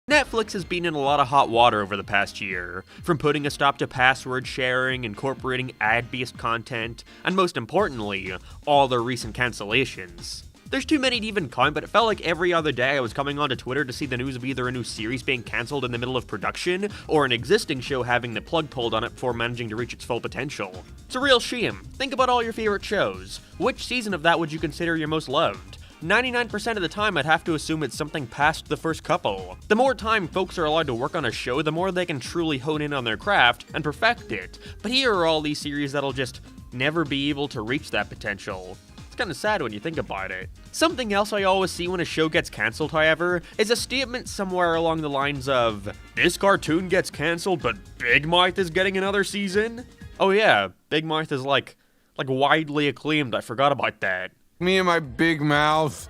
Netflix has been in a lot of hot water over the past year, from putting a stop to password sharing, incorporating ad-based content, and most importantly, all their recent cancellations. There's too many to even count, but it felt like every other day I was coming onto Twitter to see the news of either a new series being cancelled in the middle of production, or an existing show having the plug pulled on it before managing to reach its full potential. It's a real shame. Think about all your favorite shows. Which season of that would you consider your most loved? 99% of the time, I'd have to assume it's something past the first couple. The more time folks are allowed to work on a show, the more they can truly hone in on their craft and perfect it. But here are all these series that'll just never be able to reach that potential. It's kinda sad when you think about it. Something else I always see when a show gets cancelled, however, is a statement somewhere along the lines of, "This cartoon gets cancelled, but Big Mouth is getting another season?" Oh yeah, Big Mouth is like widely acclaimed, I forgot about that. Me and my big mouth.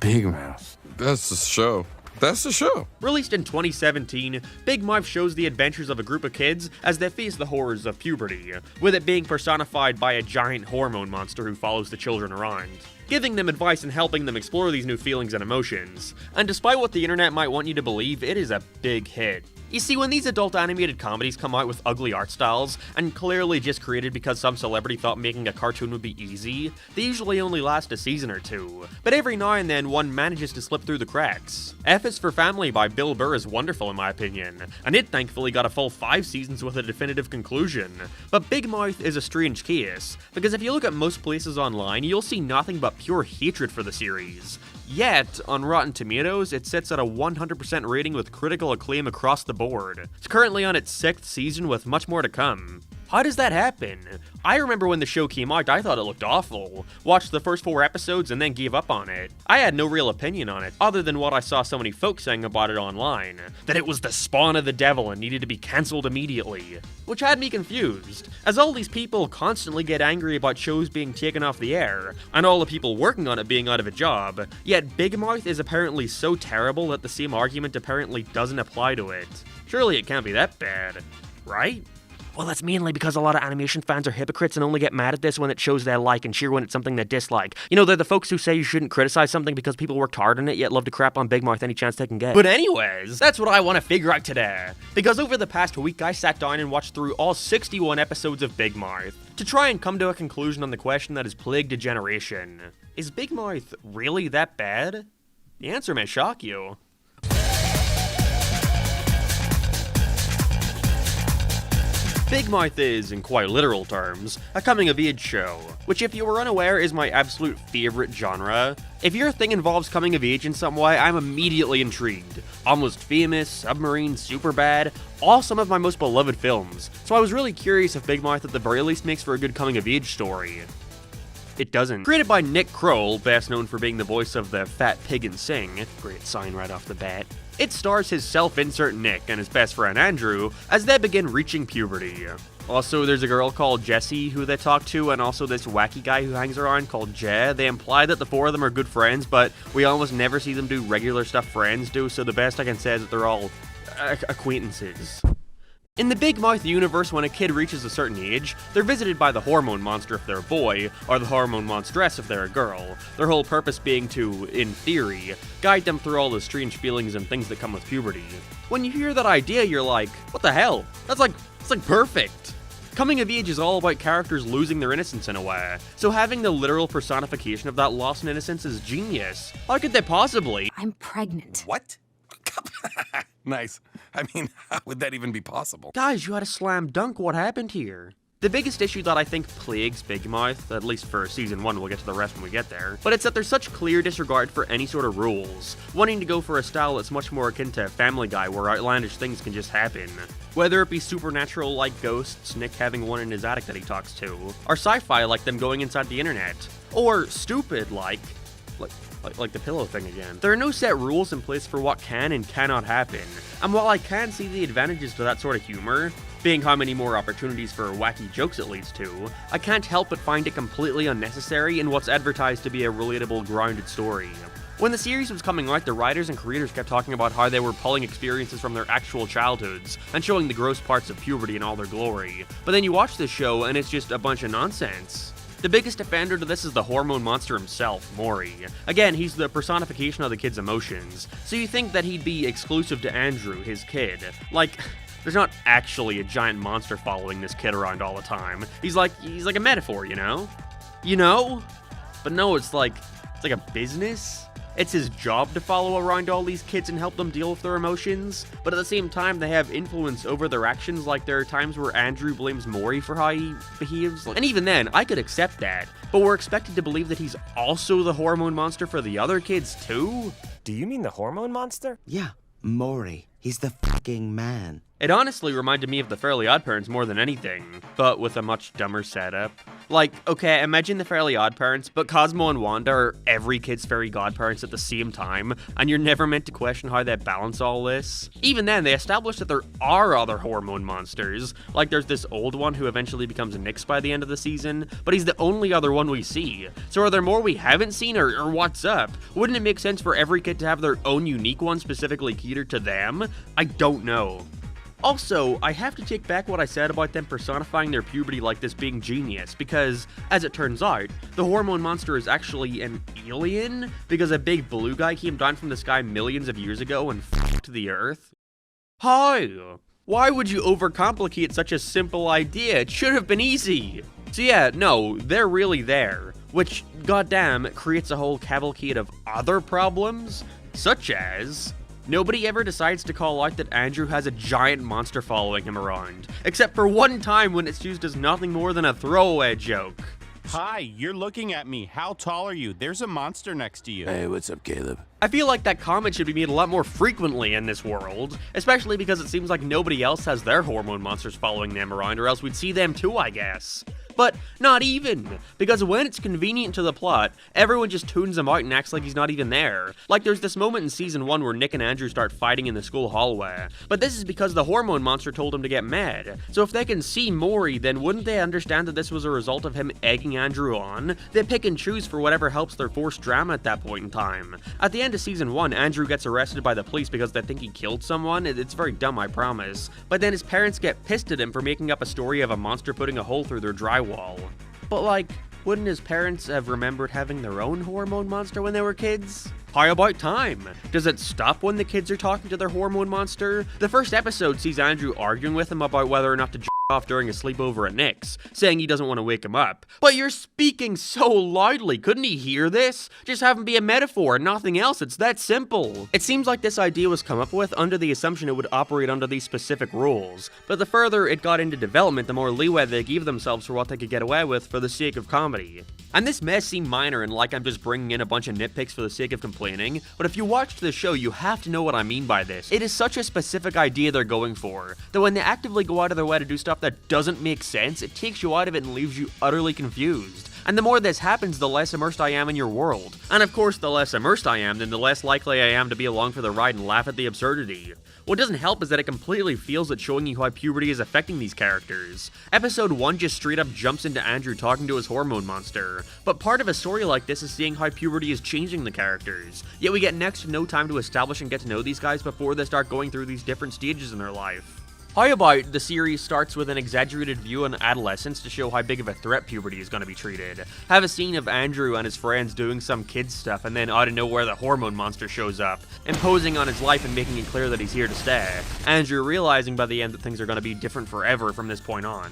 Big mouth. That's the show. That's the show. Released in 2017, Big Mouth shows the adventures of a group of kids as they face the horrors of puberty, with it being personified by a giant hormone monster who follows the children around, giving them advice and helping them explore these new feelings and emotions. And despite what the internet might want you to believe, it is a big hit. You see, when these adult animated comedies come out with ugly art styles, and clearly just created because some celebrity thought making a cartoon would be easy, they usually only last a season or two. But every now and then, one manages to slip through the cracks. F is for Family by Bill Burr is wonderful in my opinion, and it thankfully got a full 5 seasons with a definitive conclusion. But Big Mouth is a strange case, because if you look at most places online, you'll see nothing but pure hatred for the series. Yet, on Rotten Tomatoes, it sits at a 100% rating with critical acclaim across the board. It's currently on its 6th season with much more to come. How does that happen? I remember when the show came out, I thought it looked awful. Watched the first 4 episodes and then gave up on it. I had no real opinion on it, other than what I saw so many folks saying about it online. That it was the spawn of the devil and needed to be cancelled immediately. Which had me confused, as all these people constantly get angry about shows being taken off the air, and all the people working on it being out of a job, yet Big Mouth is apparently so terrible that the same argument apparently doesn't apply to it. Surely it can't be that bad, right? Well, that's mainly because a lot of animation fans are hypocrites and only get mad at this when it shows they like and cheer when it's something they dislike. You know, they're the folks who say you shouldn't criticize something because people worked hard on it, yet love to crap on Big Mouth any chance they can get. But anyways, that's what I want to figure out today. Because over the past week, I sat down and watched through all 61 episodes of Big Mouth to try and come to a conclusion on the question that has plagued a generation. Is Big Mouth really that bad? The answer may shock you. Big Mouth is, in quite literal terms, a coming-of-age show, which if you were unaware is my absolute favorite genre. If your thing involves coming of age in some way, I'm immediately intrigued. Almost Famous, Submarine, Superbad, all some of my most beloved films, so I was really curious if Big Mouth at the very least makes for a good coming-of-age story. It doesn't. Created by Nick Kroll, best known for being the voice of the Fat Pig in Sing, great sign right off the bat. It stars his self-insert Nick and his best friend Andrew as they begin reaching puberty. Also, there's a girl called Jessie who they talk to, and also this wacky guy who hangs around called Jay. They imply that the 4 of them are good friends, but we almost never see them do regular stuff friends do, so the best I can say is that they're all acquaintances. In the Big Mouth universe, when a kid reaches a certain age, they're visited by the hormone monster if they're a boy, or the hormone monstress if they're a girl, their whole purpose being to, in theory, guide them through all the strange feelings and things that come with puberty. When you hear that idea, you're like, what the hell? That's like perfect! Coming of age is all about characters losing their innocence in a way, so having the literal personification of that lost innocence is genius. How could they possibly? I'm pregnant. What? Nice. I mean, how would that even be possible? Guys, you had a slam dunk. What happened here? The biggest issue that I think plagues Big Mouth, at least for season 1, we'll get to the rest when we get there, but it's that there's such clear disregard for any sort of rules, wanting to go for a style that's much more akin to Family Guy where outlandish things can just happen. Whether it be supernatural like ghosts, Nick having one in his attic that he talks to, or sci-fi like them going inside the internet, or stupid like the pillow thing again. There are no set rules in place for what can and cannot happen, and while I can see the advantages to that sort of humor, being how many more opportunities for wacky jokes it leads to, I can't help but find it completely unnecessary in what's advertised to be a relatable, grounded story. When the series was coming out, the writers and creators kept talking about how they were pulling experiences from their actual childhoods and showing the gross parts of puberty in all their glory. But then you watch this show and it's just a bunch of nonsense. The biggest offender to this is the hormone monster himself, Maury. Again, he's the personification of the kid's emotions, so you think that he'd be exclusive to Andrew, his kid. Like, there's not actually a giant monster following this kid around all the time. He's like a metaphor, you know? You know? But no, it's like a business. It's his job to follow around all these kids and help them deal with their emotions, but at the same time they have influence over their actions. Like, there are times where Andrew blames Maury for how he behaves, and even then, I could accept that, but we're expected to believe that he's also the hormone monster for the other kids too? Do you mean the hormone monster? Yeah, Maury. He's the fucking man. It honestly reminded me of the Fairly OddParents more than anything, but with a much dumber setup. Like, okay, imagine the Fairly OddParents, but Cosmo and Wanda are every kid's fairy godparents at the same time, and you're never meant to question how they balance all this. Even then, they established that there are other hormone monsters. Like, there's this old one who eventually becomes Nyx by the end of the season, but he's the only other one we see. So are there more we haven't seen, or what's up? Wouldn't it make sense for every kid to have their own unique one specifically catered to them? I don't know. Also, I have to take back what I said about them personifying their puberty like this being genius, because, as it turns out, the hormone monster is actually an alien, because a big blue guy came down from the sky millions of years ago and f***ed the Earth. How? Why would you overcomplicate such a simple idea? It should have been easy. So yeah, no, they're really there, which, goddamn, creates a whole cavalcade of other problems, such as... nobody ever decides to call out that Andrew has a giant monster following him around, except for one time when it's used as nothing more than a throwaway joke. Hi, you're looking at me. How tall are you? There's a monster next to you. Hey, what's up, Caleb? I feel like that comment should be made a lot more frequently in this world, especially because it seems like nobody else has their hormone monsters following them around, or else we'd see them too, I guess. But not even, because when it's convenient to the plot, everyone just tunes him out and acts like he's not even there. Like, there's this moment in season 1 where Nick and Andrew start fighting in the school hallway, but this is because the hormone monster told him to get mad. So if they can see Maury, then wouldn't they understand that this was a result of him egging Andrew on? They pick and choose for whatever helps their forced drama at that point in time. At the end of season 1, Andrew gets arrested by the police because they think he killed someone. It's very dumb, I promise. But then his parents get pissed at him for making up a story of a monster putting a hole through their drywall. But like, wouldn't his parents have remembered having their own hormone monster when they were kids? How about time? Does it stop when the kids are talking to their hormone monster? The first episode sees Andrew arguing with him about whether or not to off during a sleepover at Nick's, saying he doesn't want to wake him up. But you're speaking so loudly, couldn't he hear this? Just have him be a metaphor and nothing else, it's that simple. It seems like this idea was come up with under the assumption it would operate under these specific rules, but the further it got into development, the more leeway they gave themselves for what they could get away with for the sake of comedy. And this may seem minor and like I'm just bringing in a bunch of nitpicks for the sake of complaining, but if you watched the show, you have to know what I mean by this. It is such a specific idea they're going for, that when they actively go out of their way to do stuff that doesn't make sense, it takes you out of it and leaves you utterly confused. And the more this happens, the less immersed I am in your world. And of course, the less immersed I am, then the less likely I am to be along for the ride and laugh at the absurdity. What doesn't help is that it completely feels at showing you how puberty is affecting these characters. Episode 1 just straight up jumps into Andrew talking to his hormone monster, but part of a story like this is seeing how puberty is changing the characters, yet we get next to no time to establish and get to know these guys before they start going through these different stages in their life. How about the series starts with an exaggerated view on adolescence to show how big of a threat puberty is going to be treated? Have a scene of Andrew and his friends doing some kid stuff, and then out of nowhere the hormone monster shows up, imposing on his life and making it clear that he's here to stay. Andrew realizing by the end that things are going to be different forever from this point on.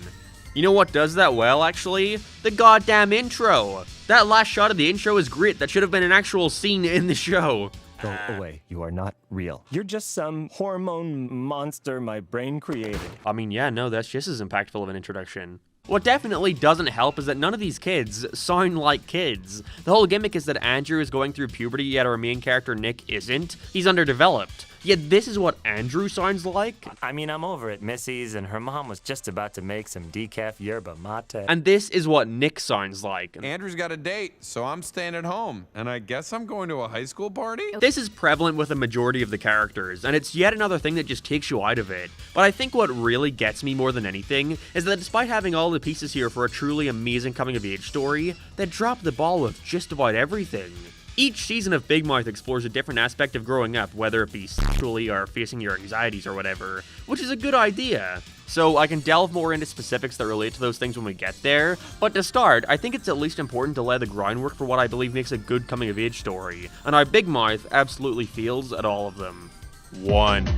You know what does that well, actually? The goddamn intro! That last shot of the intro is great. That should have been an actual scene in the show. Go away. You are not real. You're just some hormone monster my brain created. I mean, yeah, no, that's just as impactful of an introduction. What definitely doesn't help is that none of these kids sound like kids. The whole gimmick is that Andrew is going through puberty, yet our main character Nick isn't. He's underdeveloped. Yet this is what Andrew sounds like? I mean, I'm over at Missy's and her mom was just about to make some decaf yerba mate. And this is what Nick sounds like. Andrew's got a date, so I'm staying at home. And I guess I'm going to a high school party? This is prevalent with a majority of the characters, and it's yet another thing that just takes you out of it. But I think what really gets me more than anything is that despite having all the pieces here for a truly amazing coming-of-age story, they drop the ball with just about everything. Each season of Big Mouth explores a different aspect of growing up, whether it be sexually or facing your anxieties or whatever, which is a good idea. So I can delve more into specifics that relate to those things when we get there, but to start, I think it's at least important to lay the groundwork for what I believe makes a good coming-of-age story, and how Big Mouth absolutely feels at all of them. 1.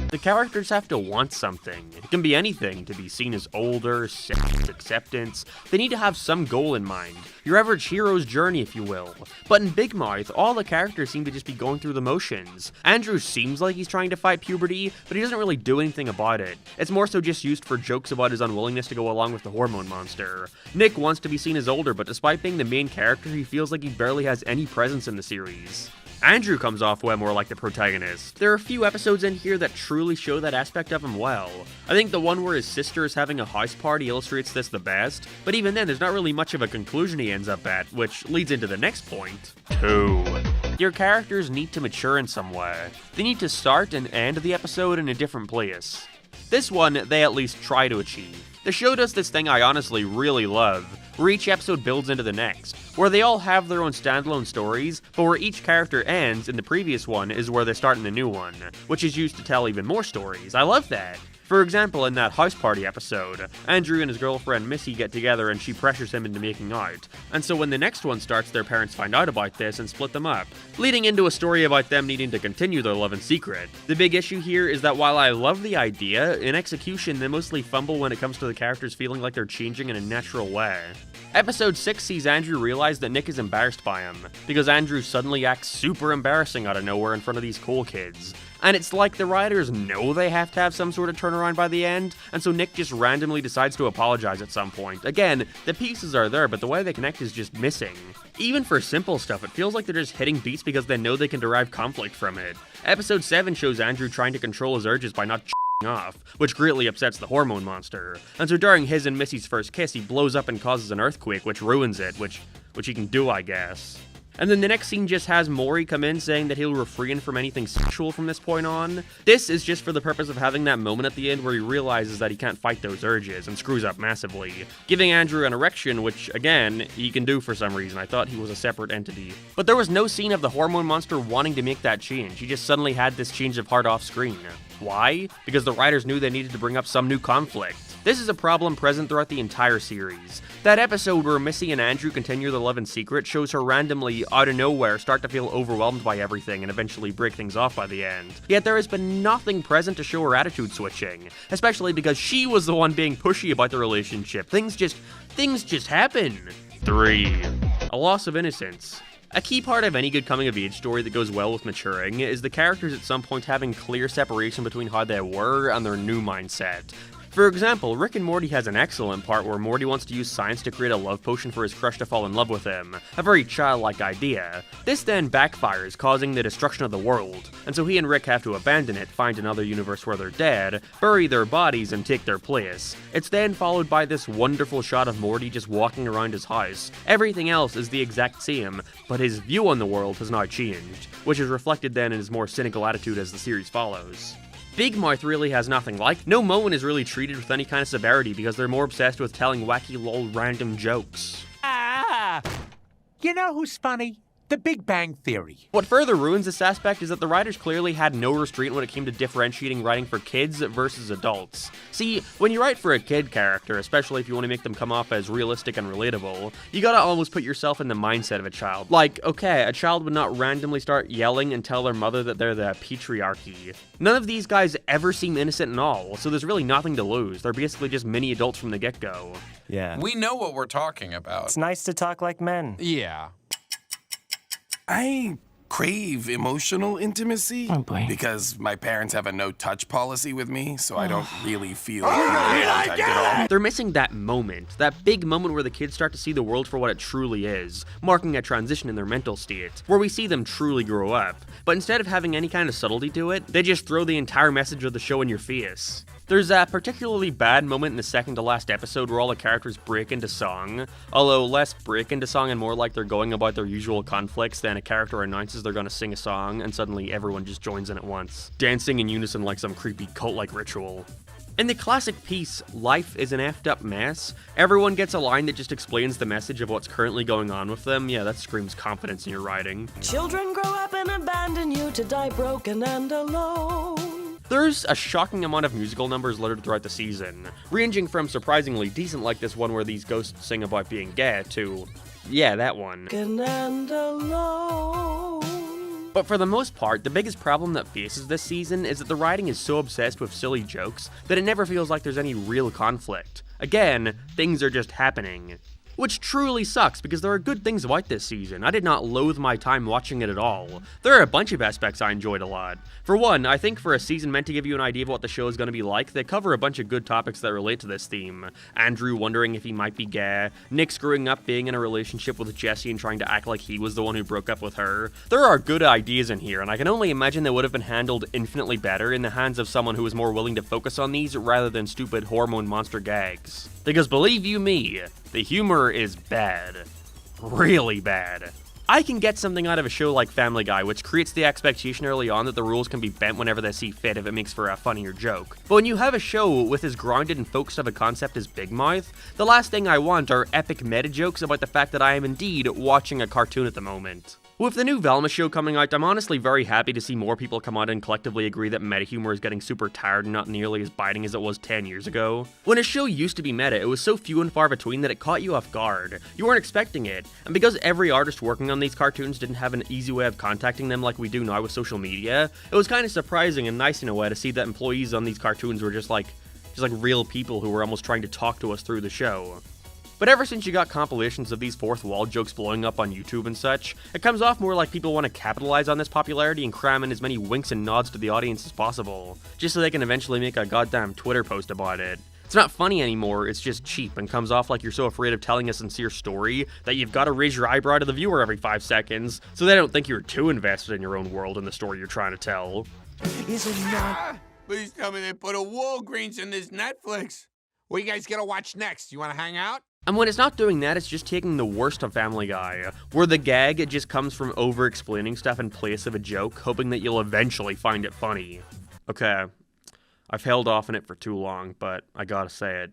The characters have to want something. It can be anything, to be seen as older, sex, acceptance. They need to have some goal in mind. Your average hero's journey, if you will. But in Big Mouth, all the characters seem to just be going through the motions. Andrew seems like he's trying to fight puberty, but he doesn't really do anything about it. It's more so just used for jokes about his unwillingness to go along with the hormone monster. Nick wants to be seen as older, but despite being the main character, he feels like he barely has any presence in the series. Andrew comes off way more like the protagonist. There are a few episodes in here that truly show that aspect of him well. I think the one where his sister is having a house party illustrates this the best, but even then there's not really much of a conclusion he ends up at, which leads into the next point. 2. Your characters need to mature in some way. They need to start and end the episode in a different place. This one, they at least try to achieve. The show does this thing I honestly really love, where each episode builds into the next, where they all have their own standalone stories, but where each character ends in the previous one is where they start in the new one, which is used to tell even more stories. I love that. For example, in that house party episode, Andrew and his girlfriend Missy get together and she pressures him into making out. And so when the next one starts, their parents find out about this and split them up, leading into a story about them needing to continue their love in secret. The big issue here is that while I love the idea, in execution they mostly fumble when it comes to the characters feeling like they're changing in a natural way. Episode 6 sees Andrew realize that Nick is embarrassed by him, because Andrew suddenly acts super embarrassing out of nowhere in front of these cool kids. And it's like the writers know they have to have some sort of turnaround by the end, and so Nick just randomly decides to apologize at some point. Again, the pieces are there, but the way they connect is just missing. Even for simple stuff, it feels like they're just hitting beats because they know they can derive conflict from it. Episode 7 shows Andrew trying to control his urges by not off, which greatly upsets the hormone monster. And so during his and Missy's first kiss, he blows up and causes an earthquake, which ruins it, which he can do, I guess. And then the next scene just has Maury come in saying that he'll refrain from anything sexual from this point on. This is just for the purpose of having that moment at the end where he realizes that he can't fight those urges and screws up massively, giving Andrew an erection, which, again, he can do for some reason. I thought he was a separate entity. But there was no scene of the hormone monster wanting to make that change. He just suddenly had this change of heart off screen. Why? Because the writers knew they needed to bring up some new conflict. This is a problem present throughout the entire series. That episode where Missy and Andrew continue their love in secret shows her randomly, out of nowhere, start to feel overwhelmed by everything and eventually break things off by the end. Yet there has been nothing present to show her attitude switching, especially because she was the one being pushy about the relationship. Things just happen. 3. A loss of innocence. A key part of any good coming-of-age story that goes well with maturing is the characters at some point having clear separation between how they were and their new mindset. For example, Rick and Morty has an excellent part where Morty wants to use science to create a love potion for his crush to fall in love with him. A very childlike idea. This then backfires, causing the destruction of the world, and so he and Rick have to abandon it, find another universe where they're dead, bury their bodies, and take their place. It's then followed by this wonderful shot of Morty just walking around his house. Everything else is the exact same, but his view on the world has now changed, which is reflected then in his more cynical attitude as the series follows. Big Mouth really has nothing like. No moment is really treated with any kind of severity because they're more obsessed with telling wacky lol random jokes. You know who's funny? The Big Bang Theory. What further ruins this aspect is that the writers clearly had no restraint when it came to differentiating writing for kids versus adults. See, when you write for a kid character, especially if you want to make them come off as realistic and relatable, you gotta almost put yourself in the mindset of a child. Like, okay, a child would not randomly start yelling and tell their mother that they're the patriarchy. None of these guys ever seem innocent at all, so there's really nothing to lose. They're basically just mini adults from the get-go. Yeah. We know what we're talking about. It's nice to talk like men. Yeah. I crave emotional intimacy because my parents have a no-touch policy with me, so I don't really feel touched at all. They're missing that moment, that big moment where the kids start to see the world for what it truly is, marking a transition in their mental state, where we see them truly grow up. But instead of having any kind of subtlety to it, they just throw the entire message of the show in your face. There's a particularly bad moment in the second to last episode where all the characters break into song, although less break into song and more like they're going about their usual conflicts than a character announces they're gonna sing a song and suddenly everyone just joins in at once, dancing in unison like some creepy cult-like ritual. In the classic piece, Life is an effed up mess, everyone gets a line that just explains the message of what's currently going on with them. Yeah, that screams confidence in your writing. Children grow up and abandon you to die broken and alone. There's a shocking amount of musical numbers littered throughout the season, ranging from surprisingly decent like this one where these ghosts sing about being gay to, yeah, that one. And alone. But for the most part, the biggest problem that faces this season is that the writing is so obsessed with silly jokes that it never feels like there's any real conflict. Again, things are just happening. Which truly sucks, because there are good things about this season. I did not loathe my time watching it at all. There are a bunch of aspects I enjoyed a lot. For one, I think for a season meant to give you an idea of what the show is going to be like, they cover a bunch of good topics that relate to this theme. Andrew wondering if he might be gay, Nick screwing up being in a relationship with Jesse and trying to act like he was the one who broke up with her. There are good ideas in here, and I can only imagine they would have been handled infinitely better in the hands of someone who was more willing to focus on these rather than stupid hormone monster gags. Because believe you me, the humor is bad. Really bad. I can get something out of a show like Family Guy, which creates the expectation early on that the rules can be bent whenever they see fit if it makes for a funnier joke. But when you have a show with as grounded and focused of a concept as Big Mouth, the last thing I want are epic meta jokes about the fact that I am indeed watching a cartoon at the moment. With the new Velma show coming out, I'm honestly very happy to see more people come out and collectively agree that meta humor is getting super tired and not nearly as biting as it was 10 years ago. When a show used to be meta, it was so few and far between that it caught you off guard. You weren't expecting it, and because every artist working on these cartoons didn't have an easy way of contacting them like we do now with social media, it was kind of surprising and nice in a way to see that employees on these cartoons were just like real people who were almost trying to talk to us through the show. But ever since you got compilations of these fourth wall jokes blowing up on YouTube and such, it comes off more like people want to capitalize on this popularity and cram in as many winks and nods to the audience as possible, just so they can eventually make a goddamn Twitter post about it. It's not funny anymore, it's just cheap and comes off like you're so afraid of telling a sincere story that you've got to raise your eyebrow to the viewer every 5 seconds, so they don't think you're too invested in your own world and the story you're trying to tell. Is it not? Please tell me they put a Walgreens in this Netflix. What are you guys gonna watch next? You wanna hang out? And when it's not doing that, it's just taking the worst of Family Guy, where the gag just comes from over-explaining stuff in place of a joke, hoping that you'll eventually find it funny. Okay, I've held off on it for too long, but I gotta say it.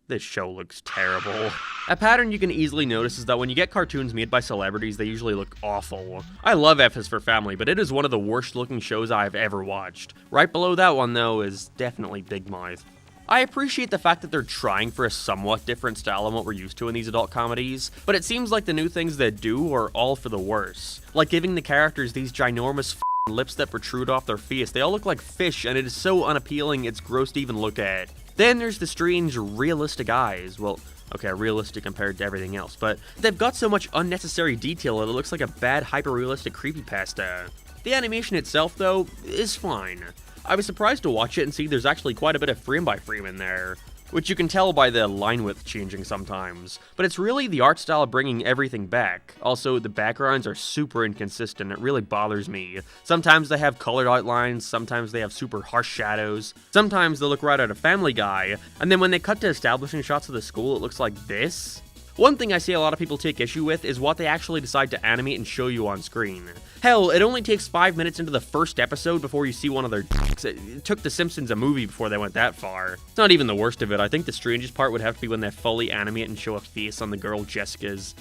This show looks terrible. A pattern you can easily notice is that when you get cartoons made by celebrities, they usually look awful. I love F is for Family, but it is one of the worst looking shows I've ever watched. Right below that one, though, is definitely Big Mouth. I appreciate the fact that they're trying for a somewhat different style than what we're used to in these adult comedies, but it seems like the new things they do are all for the worse. Like giving the characters these ginormous lips that protrude off their face. They all look like fish, and it is so unappealing it's gross to even look at. Then there's the strange, realistic eyes. Well, okay, realistic compared to everything else, but they've got so much unnecessary detail that it looks like a bad, hyper-realistic creepypasta. The animation itself, though, is fine. I was surprised to watch it and see there's actually quite a bit of frame-by-frame in there, which you can tell by the line width changing sometimes, but it's really the art style bringing everything back. Also, the backgrounds are super inconsistent, it really bothers me. Sometimes they have colored outlines, sometimes they have super harsh shadows, sometimes they look right out of Family Guy, and then when they cut to establishing shots of the school, it looks like this. One thing I see a lot of people take issue with is what they actually decide to animate and show you on screen. Hell, it only takes 5 minutes into the first episode before you see one of their dicks. It took The Simpsons a movie before they went that far. It's not even the worst of it. I think the strangest part would have to be when they fully animate and show a face on the girl Jessica's,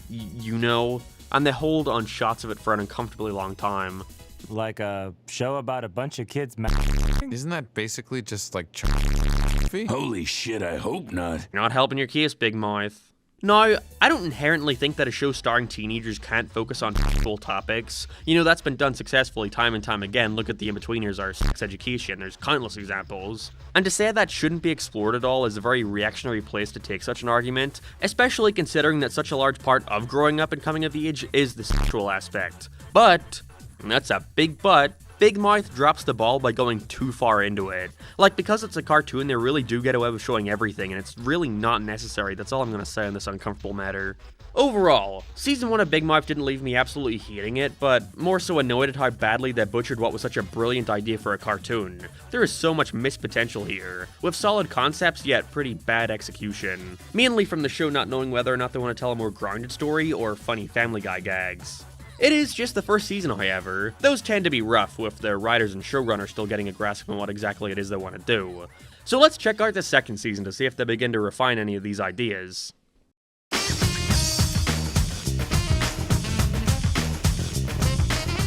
you know, and they hold on shots of it for an uncomfortably long time. Like a show about a bunch of kids Isn't that basically just like Holy shit, I hope not. Not helping your case, Big Mouth. Now, I don't inherently think that a show starring teenagers can't focus on sexual topics. You know, that's been done successfully time and time again. Look at The In-Betweeners or Sex Education. There's countless examples. And to say that shouldn't be explored at all is a very reactionary place to take such an argument, especially considering that such a large part of growing up and coming of age is the sexual aspect. But, and that's a big but, Big Mouth drops the ball by going too far into it. Like, because it's a cartoon, they really do get away with showing everything, and it's really not necessary. That's all I'm gonna say on this uncomfortable matter. Overall, Season 1 of Big Mouth didn't leave me absolutely hating it, but more so annoyed at how badly they butchered what was such a brilliant idea for a cartoon. There is so much missed potential here, with solid concepts yet pretty bad execution. Mainly from the show not knowing whether or not they want to tell a more grounded story or funny Family Guy gags. It is just the first season, however. Those tend to be rough, with the writers and showrunners still getting a grasp on what exactly it is they want to do. So let's check out the second season to see if they begin to refine any of these ideas.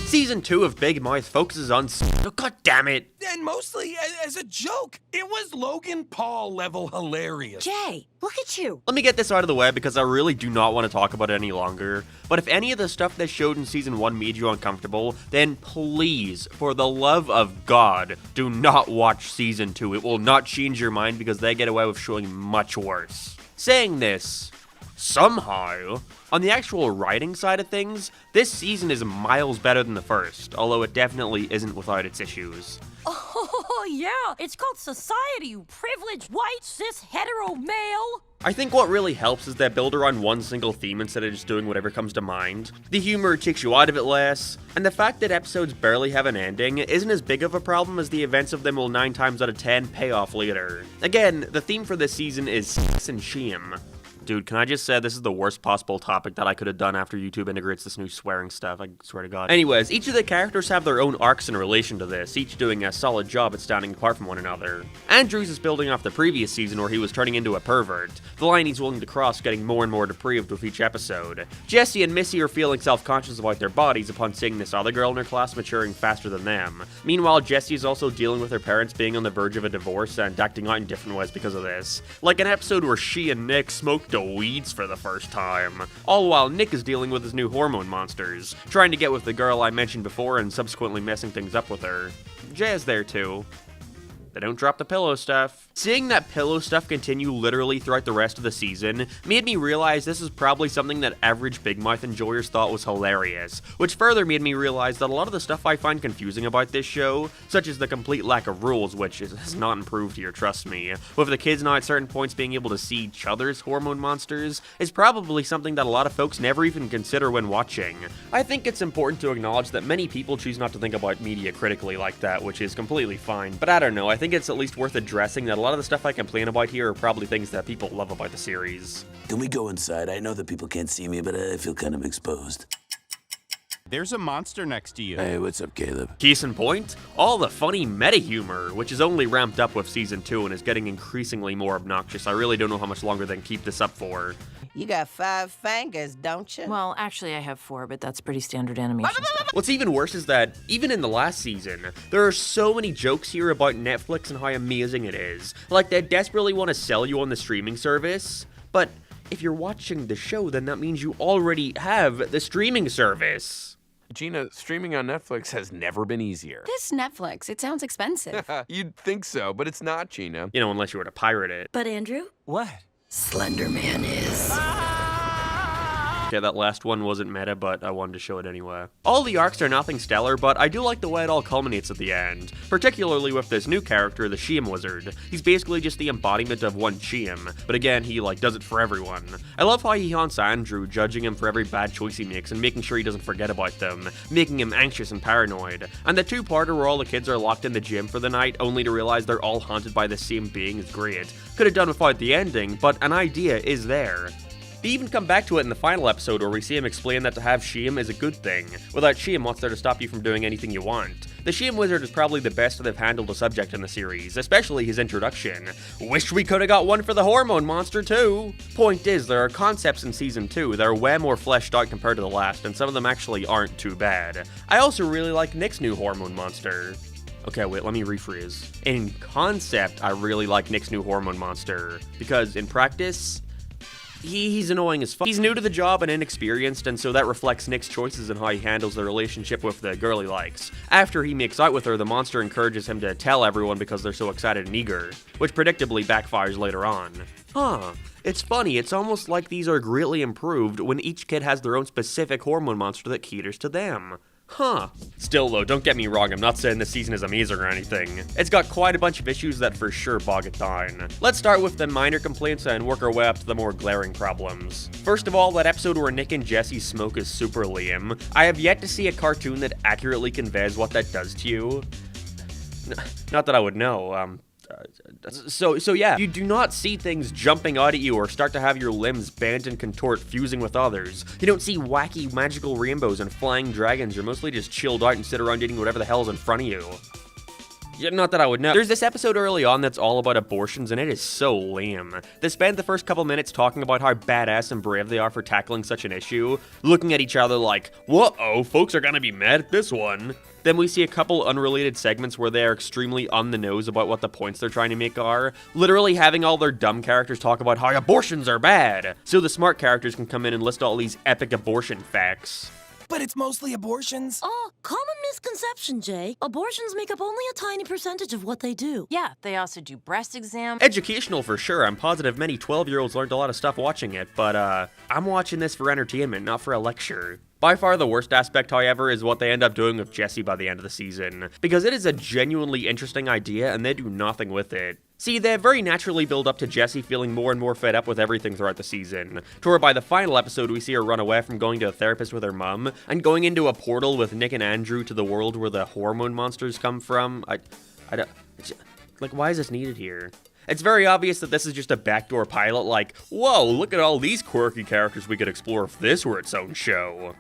Season 2 of Big Mouth focuses on oh, god damn it! And mostly as a joke. It was Logan Paul level hilarious. Jay, look at you. Let me get this out of the way because I really do not want to talk about it any longer. But if any of the stuff they showed in Season 1 made you uncomfortable, then please, for the love of God, do not watch Season 2. It will not change your mind because they get away with showing much worse. Saying this, somehow, on the actual writing side of things, this season is miles better than the first, although it definitely isn't without its issues. Oh, yeah. It's called society, you privileged, white, cis, hetero male. I think what really helps is they build around one single theme instead of just doing whatever comes to mind. The humor takes you out of it less, and the fact that episodes barely have an ending isn't as big of a problem as the events of them will 9 times out of 10 pay off later. Again, the theme for this season is sex and shame. Dude, can I just say this is the worst possible topic that I could have done after YouTube integrates this new swearing stuff, I swear to God. Anyways, each of the characters have their own arcs in relation to this, each doing a solid job at standing apart from one another. Andrews is building off the previous season where he was turning into a pervert, the line he's willing to cross getting more and more depraved with each episode. Jesse and Missy are feeling self-conscious about their bodies upon seeing this other girl in her class maturing faster than them. Meanwhile, Jesse is also dealing with her parents being on the verge of a divorce and acting out in different ways because of this. Like an episode where she and Nick smoked the weeds for the first time. All while Nick is dealing with his new hormone monsters, trying to get with the girl I mentioned before and subsequently messing things up with her. Jay is there too. They don't drop the pillow stuff. Seeing that pillow stuff continue literally throughout the rest of the season made me realize this is probably something that average Big Mouth enjoyers thought was hilarious, which further made me realize that a lot of the stuff I find confusing about this show, such as the complete lack of rules, which has not improved here, trust me, with the kids now at certain points being able to see each other's hormone monsters, is probably something that a lot of folks never even consider when watching. I think it's important to acknowledge that many people choose not to think about media critically like that, which is completely fine, but I don't know, I think it's at least worth addressing that a lot of the stuff I complain about here are probably things that people love about the series. Can we go inside? I know that people can't see me, but I feel kind of exposed. There's a monster next to you. Hey, what's up, Caleb? Case in point, all the funny meta humor, which is only ramped up with Season 2 and is getting increasingly more obnoxious. I really don't know how much longer they can keep this up for. You got 5 fingers, don't you? Well, actually, I have 4, but that's pretty standard animation stuff. What's even worse is that, even in the last season, there are so many jokes here about Netflix and how amazing it is. Like, they desperately want to sell you on the streaming service, but if you're watching the show, then that means you already have the streaming service. Gina, streaming on Netflix has never been easier. This Netflix, it sounds expensive. You'd think so, but it's not, Gina. You know, unless you were to pirate it. But Andrew? What? Slender Man is. Okay, that last one wasn't meta, but I wanted to show it anyway. All the arcs are nothing stellar, but I do like the way it all culminates at the end. Particularly with this new character, the Shame Wizard. He's basically just the embodiment of one Shame, but again, he does it for everyone. I love how he haunts Andrew, judging him for every bad choice he makes and making sure he doesn't forget about them, making him anxious and paranoid. And the two-parter where all the kids are locked in the gym for the night, only to realize they're all haunted by the same being is great. Could have done without the ending, but an idea is there. They even come back to it in the final episode where we see him explain that to have shame is a good thing. Without shame, what's there to stop you from doing anything you want? The Shame Wizard is probably the best they've handled a subject in the series, especially his introduction. Wish we could have got one for the hormone monster too! Point is, there are concepts in Season 2 that are way more fleshed out compared to the last, and some of them actually aren't too bad. I also really like Nick's new hormone monster. Okay, wait, let me rephrase. In concept, I really like Nick's new hormone monster, because in practice, he's annoying as fuck. He's new to the job and inexperienced, and so that reflects Nick's choices and how he handles the relationship with the girl he likes. After he makes out with her, the monster encourages him to tell everyone because they're so excited and eager, which predictably backfires later on. It's funny, it's almost like these are greatly improved when each kid has their own specific hormone monster that caters to them. Still though, don't get me wrong, I'm not saying this season is amazing or anything. It's got quite a bunch of issues that for sure bog it down. Let's start with the minor complaints and work our way up to the more glaring problems. First of all, that episode where Nick and Jesse smoke is super lame. I have yet to see a cartoon that accurately conveys what that does to you. Not that I would know, So yeah, you do not see things jumping out at you or start to have your limbs bend and contort, fusing with others. You don't see wacky magical rainbows and flying dragons. You're mostly just chilled out and sit around eating whatever the hell's in front of you. Yeah, not that I would know. There's this episode early on that's all about abortions, and it is so lame. They spend the first couple minutes talking about how badass and brave they are for tackling such an issue, looking at each other like, whoa, folks are gonna be mad at this one. Then we see a couple unrelated segments where they are extremely on the nose about what the points they're trying to make are, literally having all their dumb characters talk about how abortions are bad, so the smart characters can come in and list all these epic abortion facts. But it's mostly abortions. Oh, common misconception, Jay. Abortions make up only a tiny percentage of what they do. Yeah, they also do breast exams. Educational for sure. I'm positive many 12-year-olds learned a lot of stuff watching it, but I'm watching this for entertainment, not for a lecture. By far the worst aspect, however, is what they end up doing with Jesse by the end of the season, because it is a genuinely interesting idea and they do nothing with it. See, they very naturally build up to Jessie feeling more and more fed up with everything throughout the season, to where by the final episode we see her run away from going to a therapist with her mum, and going into a portal with Nick and Andrew to the world where the hormone monsters come from. I don't, like, why is this needed here? It's very obvious that this is just a backdoor pilot, like, whoa, look at all these quirky characters we could explore if this were its own show.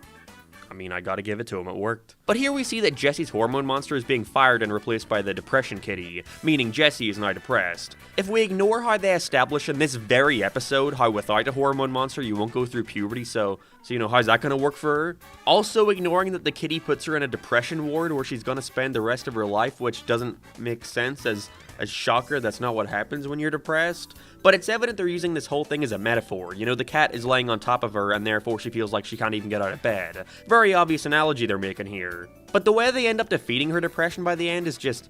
I mean, I gotta give it to him, it worked. But here we see that Jesse's hormone monster is being fired and replaced by the depression kitty, meaning Jesse is now depressed. If we ignore how they establish in this very episode how without a hormone monster you won't go through puberty, so you know, how's that gonna work for her? Also ignoring that the kitty puts her in a depression ward where she's gonna spend the rest of her life, which doesn't make sense as a shocker, that's not what happens when you're depressed. But it's evident they're using this whole thing as a metaphor. You know, the cat is laying on top of her and therefore she feels like she can't even get out of bed. Very obvious analogy they're making here. But the way they end up defeating her depression by the end is just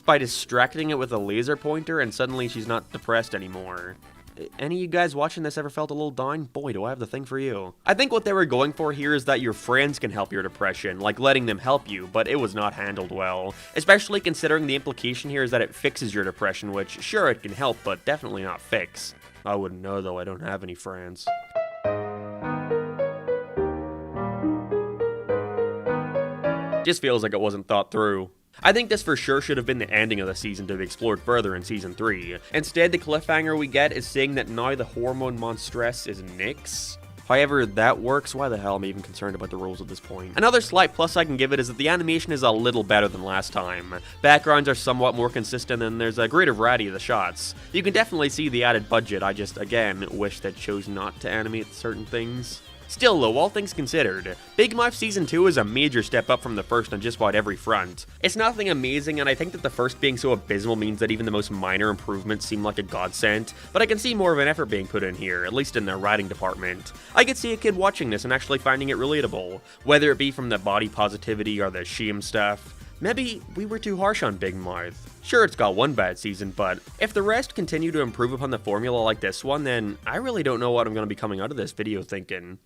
by distracting it with a laser pointer and suddenly she's not depressed anymore. Any of you guys watching this ever felt a little down? Boy, do I have the thing for you. I think what they were going for here is that your friends can help your depression, like letting them help you, but it was not handled well. Especially considering the implication here is that it fixes your depression, which, sure, it can help, but definitely not fix. I wouldn't know, though, I don't have any friends. Just feels like it wasn't thought through. I think this for sure should have been the ending of the season to be explored further in Season 3. Instead, the cliffhanger we get is saying that now the hormone monstress is Nyx. However that works, why the hell am I even concerned about the rules at this point? Another slight plus I can give it is that the animation is a little better than last time. Backgrounds are somewhat more consistent and there's a greater variety of the shots. You can definitely see the added budget, I just, again, wish they chose not to animate certain things. Still though, all things considered, Big Mouth Season 2 is a major step up from the first on just about every front. It's nothing amazing, and I think that the first being so abysmal means that even the most minor improvements seem like a godsend, but I can see more of an effort being put in here, at least in the writing department. I could see a kid watching this and actually finding it relatable, whether it be from the body positivity or the shame stuff. Maybe we were too harsh on Big Mouth. Sure, it's got one bad season, but if the rest continue to improve upon the formula like this one, then I really don't know what I'm going to be coming out of this video thinking.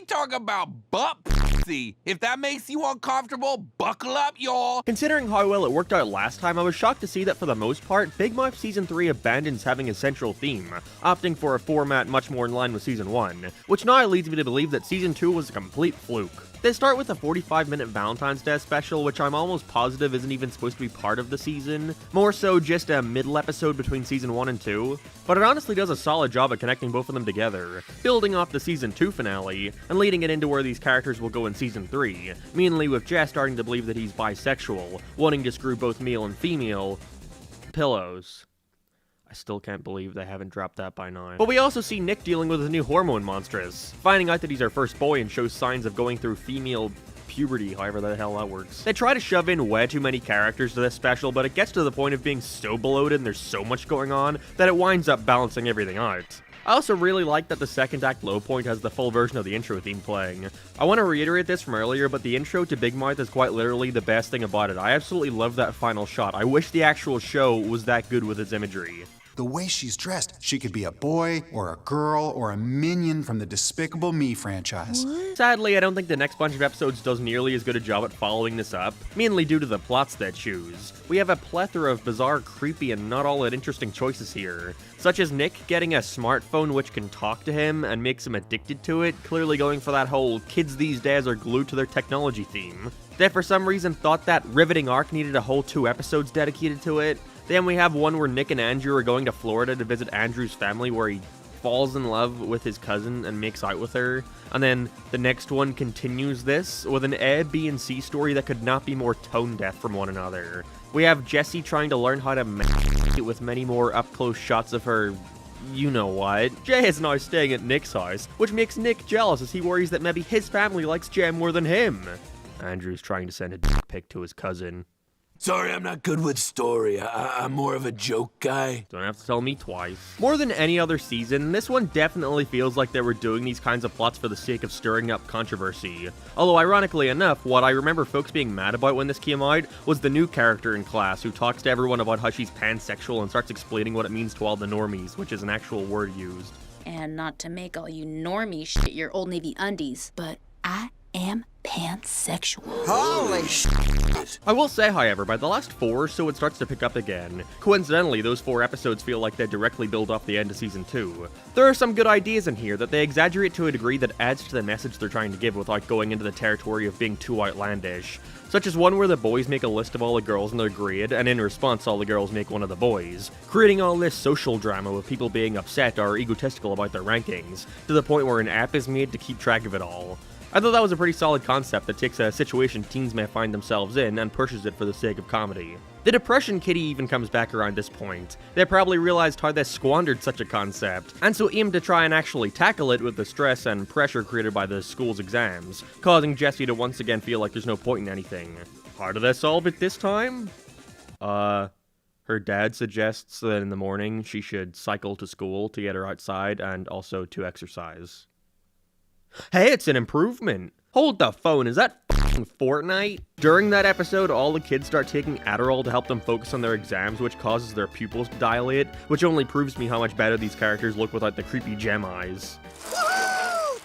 Talk about butt pussy. If that makes you uncomfortable, buckle up, y'all. Considering how well it worked out last time, I was shocked to see that for the most part, Big Mouth Season 3 abandons having a central theme, opting for a format much more in line with Season 1, which now leads me to believe that Season 2 was a complete fluke. They start with a 45-minute Valentine's Day special, which I'm almost positive isn't even supposed to be part of the season, more so just a middle episode between Season 1 and 2, but it honestly does a solid job at connecting both of them together, building off the Season 2 finale, and leading it into where these characters will go in Season 3, mainly with Jess starting to believe that he's bisexual, wanting to screw both male and female pillows. I still can't believe they haven't dropped that by now. But we also see Nick dealing with his new hormone monstress, finding out that he's our first boy and shows signs of going through female puberty, however the hell that works. They try to shove in way too many characters to this special, but it gets to the point of being so bloated and there's so much going on that it winds up balancing everything out. I also really like that the second act low point has the full version of the intro theme playing. I want to reiterate this from earlier, but the intro to Big Mouth is quite literally the best thing about it. I absolutely love that final shot. I wish the actual show was that good with its imagery. The way she's dressed, she could be a boy, or a girl, or a minion from the Despicable Me franchise. Sadly, I don't think the next bunch of episodes does nearly as good a job at following this up, mainly due to the plots they choose. We have a plethora of bizarre, creepy, and not all that interesting choices here, such as Nick getting a smartphone which can talk to him and makes him addicted to it, clearly going for that whole kids these days are glued to their technology theme. They for some reason thought that riveting arc needed a whole 2 episodes dedicated to it. Then we have one where Nick and Andrew are going to Florida to visit Andrew's family, where he falls in love with his cousin and makes out with her. And then the next one continues this with an A, B, and C story that could not be more tone deaf from one another. We have Jessie trying to learn how to masturbate with many more up-close shots of her you-know-what. Jay is now staying at Nick's house, which makes Nick jealous as he worries that maybe his family likes Jay more than him. Andrew's trying to send a dick pic to his cousin. Sorry, I'm not good with story. I'm more of a joke guy. Don't have to tell me twice. More than any other season, this one definitely feels like they were doing these kinds of plots for the sake of stirring up controversy. Although ironically enough, what I remember folks being mad about when this came out was the new character in class who talks to everyone about how she's pansexual and starts explaining what it means to all the normies, which is an actual word used. And not to make all you normie shit your Old Navy undies, but I am pansexual. Holy shit. I will say, however, by the last 4 or so it starts to pick up again. Coincidentally, those 4 episodes feel like they directly build off the end of Season 2. There are some good ideas in here that they exaggerate to a degree that adds to the message they're trying to give without going into the territory of being too outlandish. Such as one where the boys make a list of all the girls in their grade, and in response all the girls make one of the boys, creating all this social drama with people being upset or egotistical about their rankings, to the point where an app is made to keep track of it all. I thought that was a pretty solid concept that takes a situation teens may find themselves in and pushes it for the sake of comedy. The depression kitty even comes back around this point. They probably realized how they squandered such a concept, and so aimed to try and actually tackle it with the stress and pressure created by the school's exams, causing Jessie to once again feel like there's no point in anything. How do they solve it this time? Her dad suggests that in the morning she should cycle to school to get her outside and also to exercise. Hey, it's an improvement. Hold the phone, is that f***ing Fortnite? During that episode, all the kids start taking Adderall to help them focus on their exams, which causes their pupils to dilate, which only proves to me how much better these characters look without the creepy gem eyes.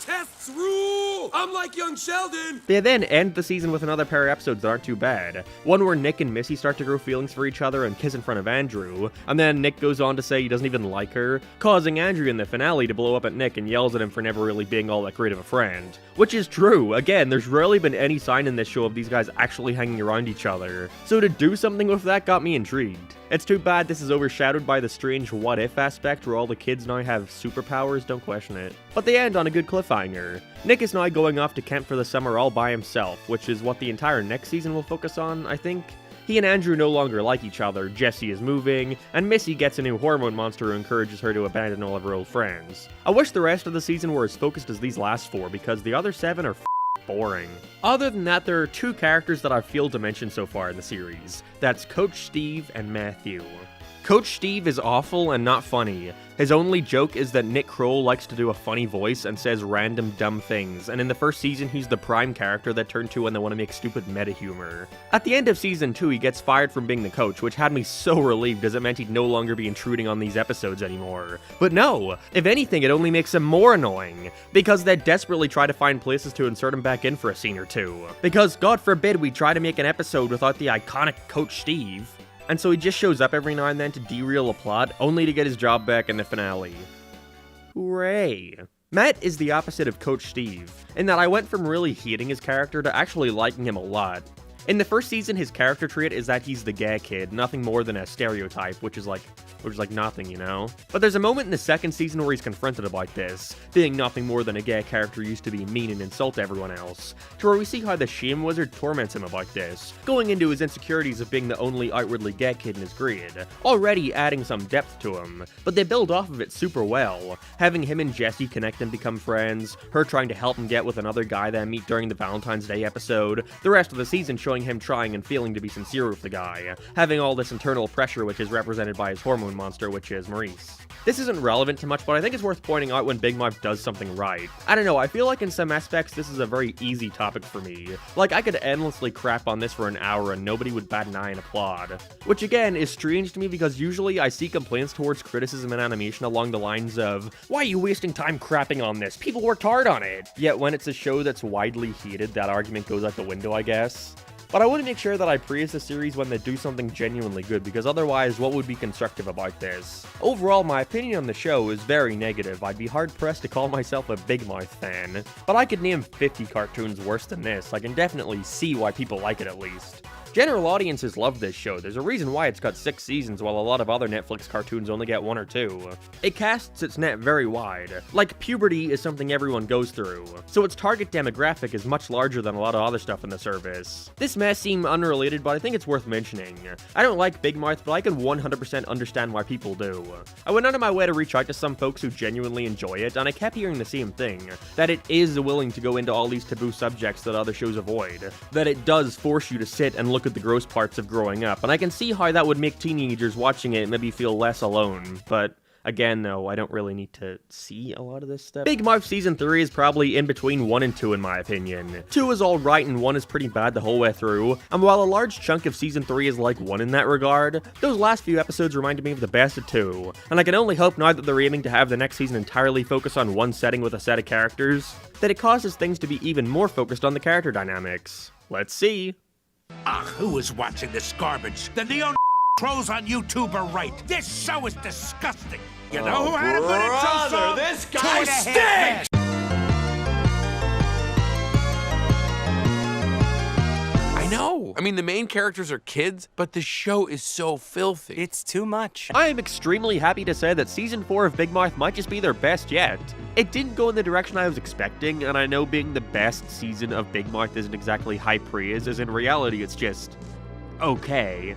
Tests rule! I'm like young Sheldon! They then end the season with another pair of episodes that aren't too bad. One where Nick and Missy start to grow feelings for each other and kiss in front of Andrew, and then Nick goes on to say he doesn't even like her, causing Andrew in the finale to blow up at Nick and yells at him for never really being all that great of a friend. Which is true. Again, there's rarely been any sign in this show of these guys actually hanging around each other. So to do something with that got me intrigued. It's too bad this is overshadowed by the strange what-if aspect where all the kids now have superpowers, don't question it. But they end on a good cliffhanger. Nick is now going off to camp for the summer all by himself, which is what the entire next season will focus on, I think. He and Andrew no longer like each other, Jessie is moving, and Missy gets a new hormone monster who encourages her to abandon all of her old friends. I wish the rest of the season were as focused as these last 4, because the other 7 are boring. Other than that, there are 2 characters that I feel to mention so far in the series. That's Coach Steve and Matthew. Coach Steve is awful and not funny. His only joke is that Nick Kroll likes to do a funny voice and says random dumb things, and in the first season he's the prime character that turn to when they want to make stupid meta humor. At the end of season 2 he gets fired from being the coach, which had me so relieved as it meant he'd no longer be intruding on these episodes anymore. But no, if anything it only makes him more annoying, because they desperately try to find places to insert him back in for a scene or 2. Because God forbid we try to make an episode without the iconic Coach Steve. And so he just shows up every now and then to derail a plot, only to get his job back in the finale. Hooray. Matt is the opposite of Coach Steve, in that I went from really hating his character to actually liking him a lot. In the first season, his character trait is that he's the gay kid, nothing more than a stereotype, which is like nothing, you know? But there's a moment in the second season where he's confronted about this, being nothing more than a gay character used to be mean and insult everyone else, to where we see how the shame wizard torments him about this, going into his insecurities of being the only outwardly gay kid in his grade, already adding some depth to him, but they build off of it super well, having him and Jessie connect and become friends, her trying to help him get with another guy they meet during the Valentine's Day episode, the rest of the season showing him trying and feeling to be sincere with the guy, having all this internal pressure which is represented by his hormone hormone monster, which is Maurice. This isn't relevant to much, but I think it's worth pointing out when Big Mouth does something right. I don't know, I feel like in some aspects this is a very easy topic for me. Like, I could endlessly crap on this for an hour and nobody would bat an eye and applaud. Which again, is strange to me because usually I see complaints towards criticism in animation along the lines of, "Why are you wasting time crapping on this? People worked hard on it." Yet when it's a show that's widely hated, that argument goes out the window, I guess. But I want to make sure that I praise the series when they do something genuinely good, because otherwise, what would be constructive about this? Overall, my opinion on the show is very negative. I'd be hard-pressed to call myself a Big Mouth fan. But I could name 50 cartoons worse than this. I can definitely see why people like it at least. General audiences love this show. There's a reason why it's got 6 seasons while a lot of other Netflix cartoons only get 1 or 2. It casts its net very wide. Like, puberty is something everyone goes through, so its target demographic is much larger than a lot of other stuff in the service. This may seem unrelated, but I think it's worth mentioning. I don't like Big Mouth, but I can 100% understand why people do. I went out of my way to reach out to some folks who genuinely enjoy it, and I kept hearing the same thing, that it is willing to go into all these taboo subjects that other shows avoid, that it does force you to sit and look at the gross parts of growing up, and I can see how that would make teenagers watching it maybe feel less alone, but again though, I don't really need to see a lot of this stuff. Big Mouth Season 3 is probably in between 1 and 2 in my opinion. 2 is alright and 1 is pretty bad the whole way through, and while a large chunk of Season 3 is like 1 in that regard, those last few episodes reminded me of the best of 2, and I can only hope now that they're aiming to have the next season entirely focus on one setting with a set of characters, that it causes things to be even more focused on the character dynamics. Let's see. Who is watching this garbage? The neo trolls on YouTube are right. This show is disgusting. You know who had a good intro song? This guy 2.5 stinks! I know. I mean, the main characters are kids, but the show is so filthy. It's too much. I am extremely happy to say that Season 4 of Big Mouth might just be their best yet. It didn't go in the direction I was expecting, and I know being the best season of Big Mouth isn't exactly high praise, as in reality it's just okay.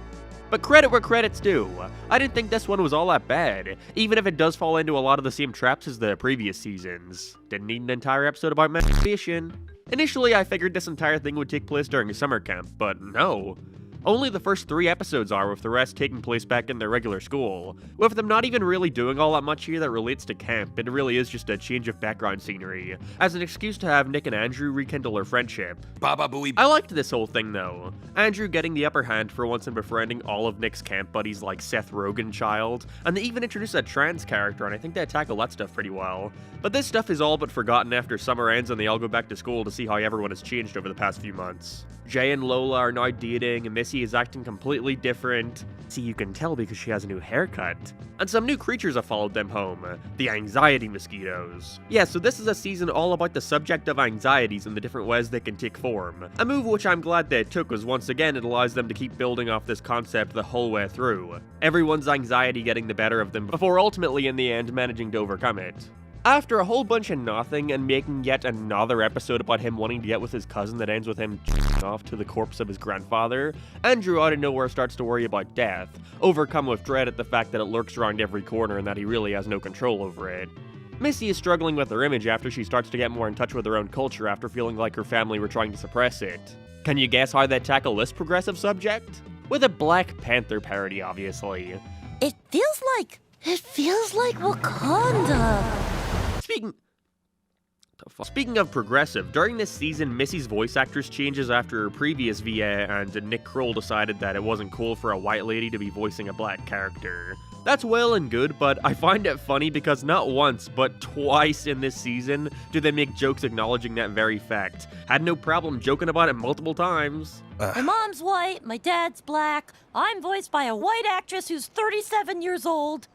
But credit where credit's due. I didn't think this one was all that bad, even if it does fall into a lot of the same traps as the previous seasons. Didn't need an entire episode about masturbation. Initially, I figured this entire thing would take place during a summer camp, but no. Only the first 3 episodes are, with the rest taking place back in their regular school. With them not even really doing all that much here that relates to camp, it really is just a change of background scenery, as an excuse to have Nick and Andrew rekindle their friendship. Baba Booey. I liked this whole thing though. Andrew getting the upper hand for once and befriending all of Nick's camp buddies like Seth Rogen child, and they even introduced a trans character, and I think they tackle that stuff pretty well. But this stuff is all but forgotten after summer ends and they all go back to school to see how everyone has changed over the past few months. Jay and Lola are now dating, and Missy is acting completely different. See, you can tell because she has a new haircut. And some new creatures have followed them home, the anxiety mosquitoes. Yeah, so this is a season all about the subject of anxieties and the different ways they can take form. A move which I'm glad they took, as once again it allows them to keep building off this concept the whole way through. Everyone's anxiety getting the better of them before ultimately in the end managing to overcome it. After a whole bunch of nothing and making yet another episode about him wanting to get with his cousin that ends with him off to the corpse of his grandfather, Andrew out of nowhere starts to worry about death, overcome with dread at the fact that it lurks around every corner and that he really has no control over it. Missy is struggling with her image after she starts to get more in touch with her own culture after feeling like her family were trying to suppress it. Can you guess how they tackle this progressive subject? With a Black Panther parody, obviously. It feels like Wakanda. Speaking of progressive, during this season, Missy's voice actress changes after her previous VA, and Nick Kroll decided that it wasn't cool for a white lady to be voicing a black character. That's well and good, but I find it funny because not once, but twice in this season do they make jokes acknowledging that very fact. Had no problem joking about it multiple times. My mom's white, my dad's black, I'm voiced by a white actress who's 37 years old.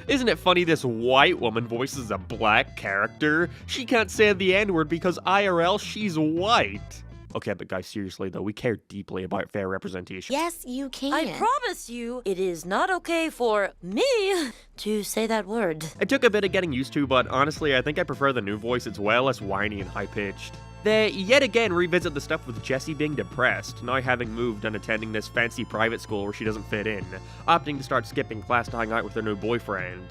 Isn't it funny this white woman voices a black character? She can't say the N-word because IRL, she's white. Okay, but guys, seriously though, we care deeply about fair representation. Yes, you can. I promise you, it is not okay for me to say that word. It took a bit of getting used to, but honestly, I think I prefer the new voice. It's way less whiny and high-pitched. They yet again revisit the stuff with Jessie being depressed, now having moved and attending this fancy private school where she doesn't fit in, opting to start skipping class to hang out with her new boyfriend.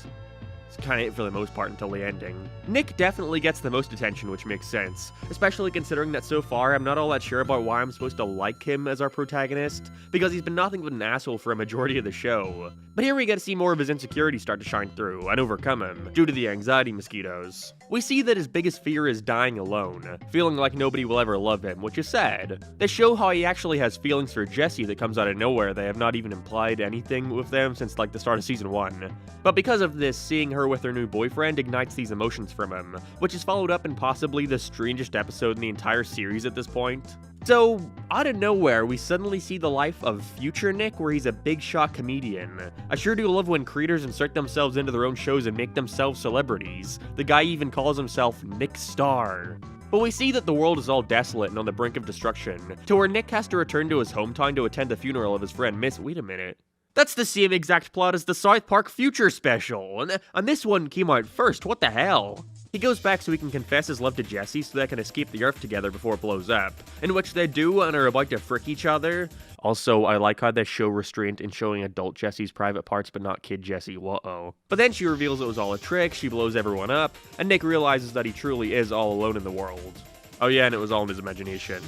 It's kind of it for the most part until the ending. Nick definitely gets the most attention, which makes sense, especially considering that so far I'm not all that sure about why I'm supposed to like him as our protagonist, because he's been nothing but an asshole for a majority of the show. But here we get to see more of his insecurities start to shine through and overcome him, due to the anxiety mosquitoes. We see that his biggest fear is dying alone, feeling like nobody will ever love him, which is sad. They show how he actually has feelings for Jessie that comes out of nowhere. They have not even implied anything with them since like the start of season 1. But because of this, seeing her with her new boyfriend ignites these emotions from him, which is followed up in possibly the strangest episode in the entire series at this point. So, out of nowhere, we suddenly see the life of future Nick, where he's a big shot comedian. I sure do love when creators insert themselves into their own shows and make themselves celebrities. The guy even calls himself Nick Star. But we see that the world is all desolate and on the brink of destruction, to where Nick has to return to his hometown to attend the funeral of his friend wait a minute. That's the same exact plot as the South Park Future special, and this one came out first, what the hell? He goes back so he can confess his love to Jessie so they can escape the Earth together before it blows up, in which they do and are about to frick each other. Also, I like how they show restraint in showing adult Jessie's private parts but not kid Jessie, whoa. But then she reveals it was all a trick, she blows everyone up, and Nick realizes that he truly is all alone in the world. Oh yeah, and it was all in his imagination.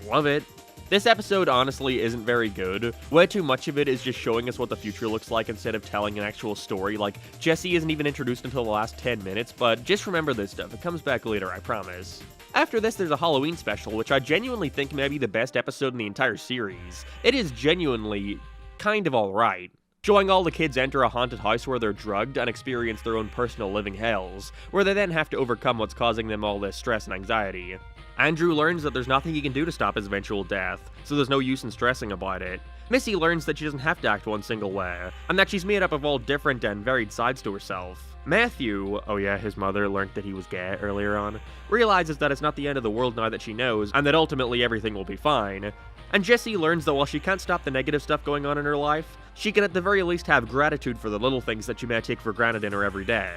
Love it. This episode honestly isn't very good. Way too much of it is just showing us what the future looks like instead of telling an actual story. Like, Jessie isn't even introduced until the last 10 minutes, but just remember this stuff. It comes back later, I promise. After this, there's a Halloween special, which I genuinely think may be the best episode in the entire series. It is genuinely kind of alright. Showing all the kids enter a haunted house where they're drugged and experience their own personal living hells, where they then have to overcome what's causing them all this stress and anxiety. Andrew learns that there's nothing he can do to stop his eventual death, so there's no use in stressing about it. Missy learns that she doesn't have to act one single way, and that she's made up of all different and varied sides to herself. Matthew, oh yeah, his mother learned that he was gay earlier on, realizes that it's not the end of the world now that she knows, and that ultimately everything will be fine. And Jessie learns that while she can't stop the negative stuff going on in her life, she can at the very least have gratitude for the little things that she may take for granted in her everyday,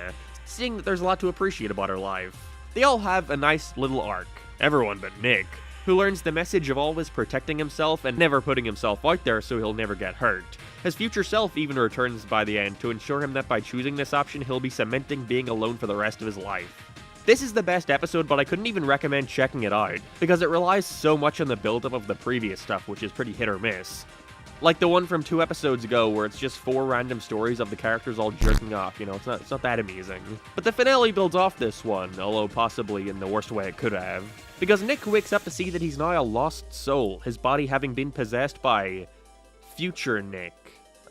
seeing that there's a lot to appreciate about her life. They all have a nice little arc. Everyone but Nick, who learns the message of always protecting himself and never putting himself out there so he'll never get hurt. His future self even returns by the end to ensure him that by choosing this option he'll be cementing being alone for the rest of his life. This is the best episode, but I couldn't even recommend checking it out, because it relies so much on the build-up of the previous stuff, which is pretty hit or miss. Like the one from 2 episodes ago where it's just 4 random stories of the characters all jerking off, you know, it's not that amazing. But the finale builds off this one, although possibly in the worst way it could have. Because Nick wakes up to see that he's now a lost soul, his body having been possessed by future Nick.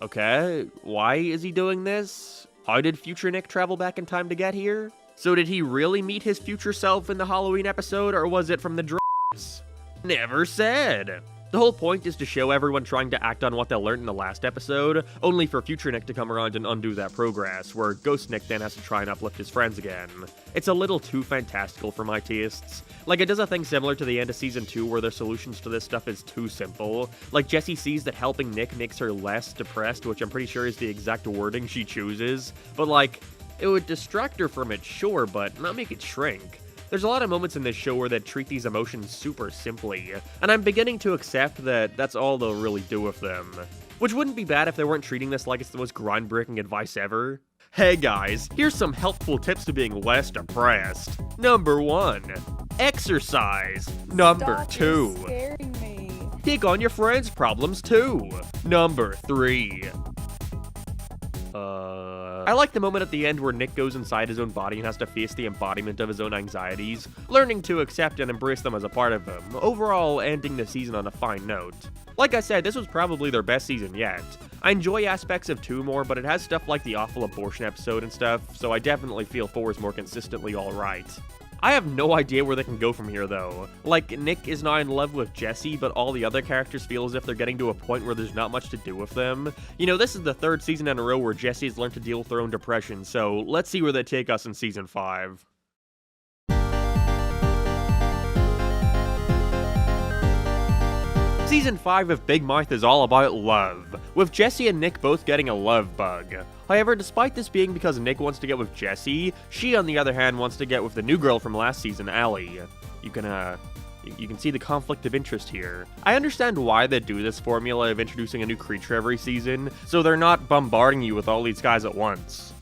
Okay, why is he doing this? How did future Nick travel back in time to get here? So did he really meet his future self in the Halloween episode, or was it from the drugs? Never said. The whole point is to show everyone trying to act on what they learned in the last episode, only for future Nick to come around and undo that progress, where Ghost Nick then has to try and uplift his friends again. It's a little too fantastical for my tastes. Like, it does a thing similar to the end of Season 2 where their solutions to this stuff is too simple. Like, Jessie sees that helping Nick makes her less depressed, which I'm pretty sure is the exact wording she chooses, but like, it would distract her from it, sure, but not make it shrink. There's a lot of moments in this show where they treat these emotions super simply, and I'm beginning to accept that that's all they'll really do with them. Which wouldn't be bad if they weren't treating this like it's the most groundbreaking advice ever. Hey guys, here's some helpful tips to being less depressed. Number 1. Exercise. Number 2. Take on your friends' problems too. Number 3. I like the moment at the end where Nick goes inside his own body and has to face the embodiment of his own anxieties, learning to accept and embrace them as a part of him, overall ending the season on a fine note. Like I said, this was probably their best season yet. I enjoy aspects of 2 more, but it has stuff like the awful abortion episode and stuff, so I definitely feel 4 is more consistently alright. I have no idea where they can go from here, though. Like, Nick is now in love with Jessie, but all the other characters feel as if they're getting to a point where there's not much to do with them. You know, this is the 3rd season in a row where Jessie's learned to deal with her own depression, so let's see where they take us in Season 5. Season 5 of Big Mouth is all about love, with Jessie and Nick both getting a love bug. However, despite this being because Nick wants to get with Jessie, she on the other hand wants to get with the new girl from last season, Allie. You can see the conflict of interest here. I understand why they do this formula of introducing a new creature every season, so they're not bombarding you with all these guys at once.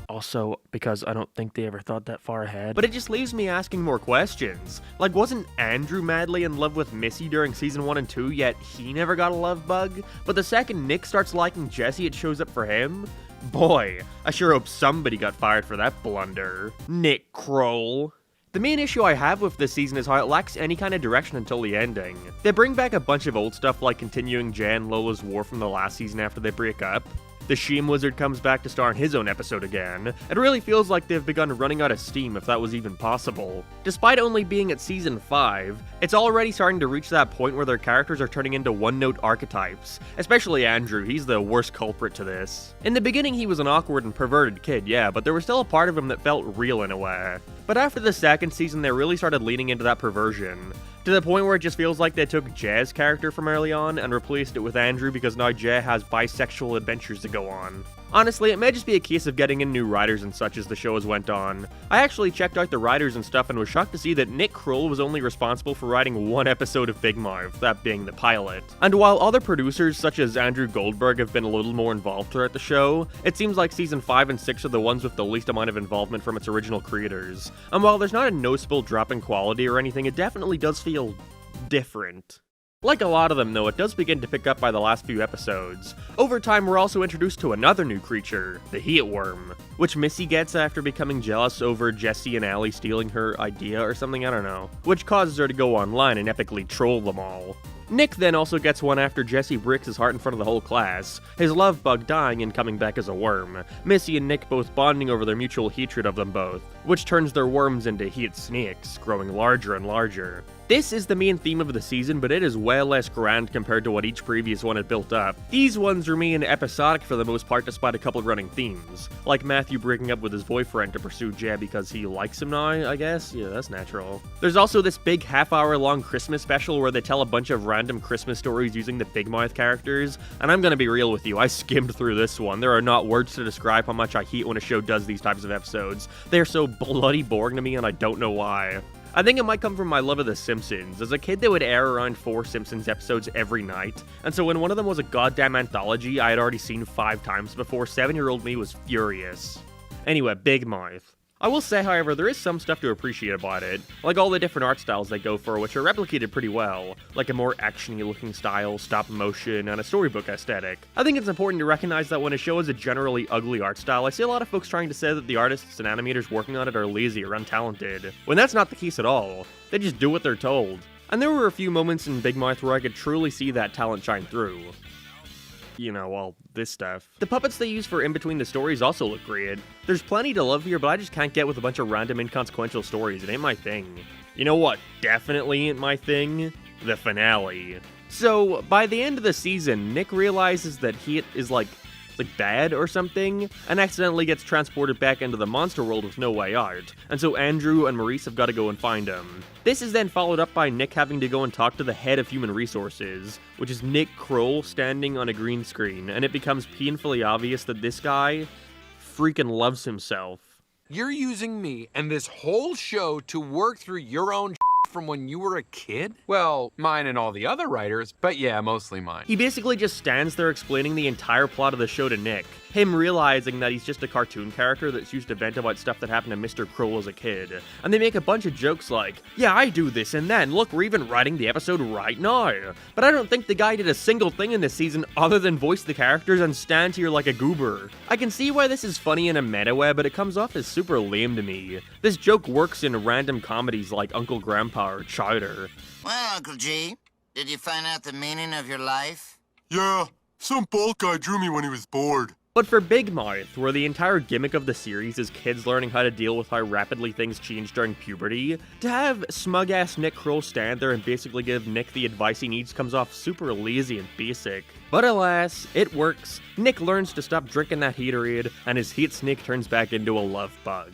Also, because I don't think they ever thought that far ahead. But it just leaves me asking more questions. Like, wasn't Andrew madly in love with Missy during season 1 and 2, yet he never got a love bug? But the second Nick starts liking Jesse, it shows up for him? Boy, I sure hope somebody got fired for that blunder. Nick Kroll. The main issue I have with this season is how it lacks any kind of direction until the ending. They bring back a bunch of old stuff like continuing Jay and Lola's war from the last season after they break up. The Sheem Wizard comes back to star in his own episode again. It really feels like they've begun running out of steam, if that was even possible. Despite only being at season 5, it's already starting to reach that point where their characters are turning into one-note archetypes. Especially Andrew, he's the worst culprit to this. In the beginning he was an awkward and perverted kid, yeah, but there was still a part of him that felt real in a way. But after the second season they really started leaning into that perversion. To the point where it just feels like they took Jay's character from early on and replaced it with Andrew because now Jay has bisexual adventures to go on. Honestly, it may just be a case of getting in new writers and such as the show has went on. I actually checked out the writers and stuff and was shocked to see that Nick Kroll was only responsible for writing one episode of Big Mouth, that being the pilot. And while other producers such as Andrew Goldberg have been a little more involved throughout the show, it seems like season 5 and 6 are the ones with the least amount of involvement from its original creators. And while there's not a noticeable drop in quality or anything, it definitely does feel different. Like a lot of them though, it does begin to pick up by the last few episodes. Over time, we're also introduced to another new creature, the Heat Worm, which Missy gets after becoming jealous over Jesse and Allie stealing her idea or something, I don't know, which causes her to go online and epically troll them all. Nick then also gets one after Jesse breaks his heart in front of the whole class, his love bug dying and coming back as a worm, Missy and Nick both bonding over their mutual hatred of them both, which turns their worms into heat snakes, growing larger and larger. This is the main theme of the season, but it is way less grand compared to what each previous one had built up. These ones remain episodic for the most part despite a couple of running themes, like Matthew breaking up with his boyfriend to pursue Jay because he likes him now, I guess? Yeah, that's natural. There's also this big half-hour-long Christmas special where they tell a bunch of random Christmas stories using the Big Mouth characters, and I'm gonna be real with you, I skimmed through this one. There are not words to describe how much I hate when a show does these types of episodes. They are so bloody boring to me and I don't know why. I think it might come from my love of The Simpsons. As a kid, they would air around 4 Simpsons episodes every night, and so when one of them was a goddamn anthology I had already seen 5 times before, 7-year-old me was furious. Anyway, Big Mouth. I will say, however, there is some stuff to appreciate about it, like all the different art styles they go for, which are replicated pretty well, like a more action-y looking style, stop motion, and a storybook aesthetic. I think it's important to recognize that when a show has a generally ugly art style, I see a lot of folks trying to say that the artists and animators working on it are lazy or untalented, when that's not the case at all. They just do what they're told. And there were a few moments in Big Mouth where I could truly see that talent shine through. You know, all this stuff. The puppets they use for in between the stories also look great. There's plenty to love here, but I just can't get with a bunch of random inconsequential stories. It ain't my thing. You know what definitely ain't my thing? The finale. So, by the end of the season, Nick realizes that he is like bad or something, and accidentally gets transported back into the monster world with no way out, and so Andrew and Maurice have got to go and find him. This is then followed up by Nick having to go and talk to the head of human resources, which is Nick Kroll standing on a green screen, and it becomes painfully obvious that this guy freaking loves himself. You're using me and this whole show to work through your own from when you were a kid? Well, mine and all the other writers, but yeah, mostly mine. He basically just stands there explaining the entire plot of the show to Nick, him realizing that he's just a cartoon character that's used to vent about stuff that happened to Mr. Kroll as a kid. And they make a bunch of jokes like, yeah, I do this and then, look, we're even writing the episode right now. But I don't think the guy did a single thing in this season other than voice the characters and stand here like a goober. I can see why this is funny in a meta way, but it comes off as super lame to me. This joke works in random comedies like Uncle Grandpa or Chowder. Well, Uncle G, did you find out the meaning of your life? Yeah, some bald guy drew me when he was bored. But for Big Mouth, where the entire gimmick of the series is kids learning how to deal with how rapidly things change during puberty, to have smug-ass Nick Kroll stand there and basically give Nick the advice he needs comes off super lazy and basic. But alas, it works. Nick learns to stop drinking that Haterade, and his heat snake turns back into a love bug.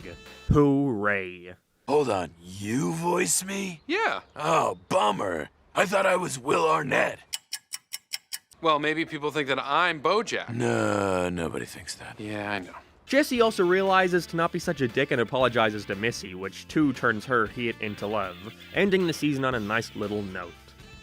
Hooray. Hold on, you voice me? Yeah. Oh, bummer. I thought I was Will Arnett. Well, maybe people think that I'm Bojack. No, nobody thinks that. Yeah, I know. Jesse also realizes to not be such a dick and apologizes to Missy, which too turns her hate into love, ending the season on a nice little note.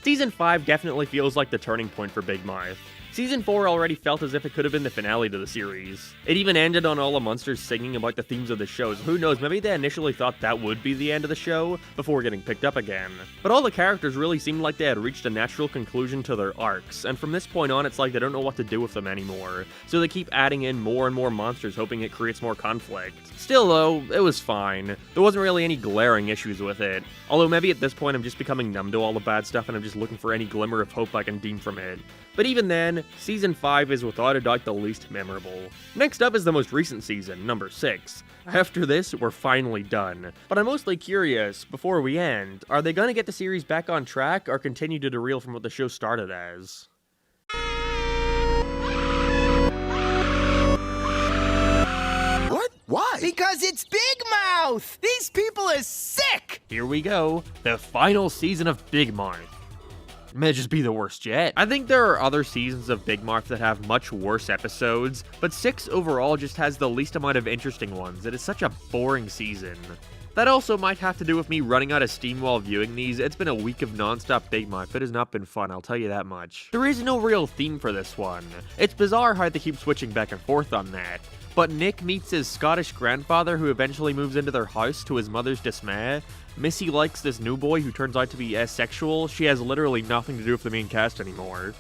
Season 5 definitely feels like the turning point for Big Mouth. Season 4 already felt as if it could have been the finale to the series. It even ended on all the monsters singing about the themes of the show, so who knows, maybe they initially thought that would be the end of the show before getting picked up again. But all the characters really seemed like they had reached a natural conclusion to their arcs, and from this point on it's like they don't know what to do with them anymore, so they keep adding in more and more monsters hoping it creates more conflict. Still though, it was fine. There wasn't really any glaring issues with it, although maybe at this point I'm just becoming numb to all the bad stuff and I'm just looking for any glimmer of hope I can deem from it. But even then, Season 5 is without a doubt the least memorable. Next up is the most recent season, number 6. After this, we're finally done. But I'm mostly curious, before we end, are they gonna get the series back on track or continue to derail from what the show started as? What? Why? Because it's Big Mouth! These people are sick! Here we go, the final season of Big Mouth. May just be the worst yet. I think there are other seasons of Big Mouth that have much worse episodes, but 6 overall just has the least amount of interesting ones. It is such a boring season. That also might have to do with me running out of steam while viewing these. It's been a week of non-stop Big Mouth. It has not been fun, I'll tell you that much. There is no real theme for this one. It's bizarre how they keep switching back and forth on that. But Nick meets his Scottish grandfather who eventually moves into their house to his mother's dismay. Missy likes this new boy who turns out to be asexual. She has literally nothing to do with the main cast anymore.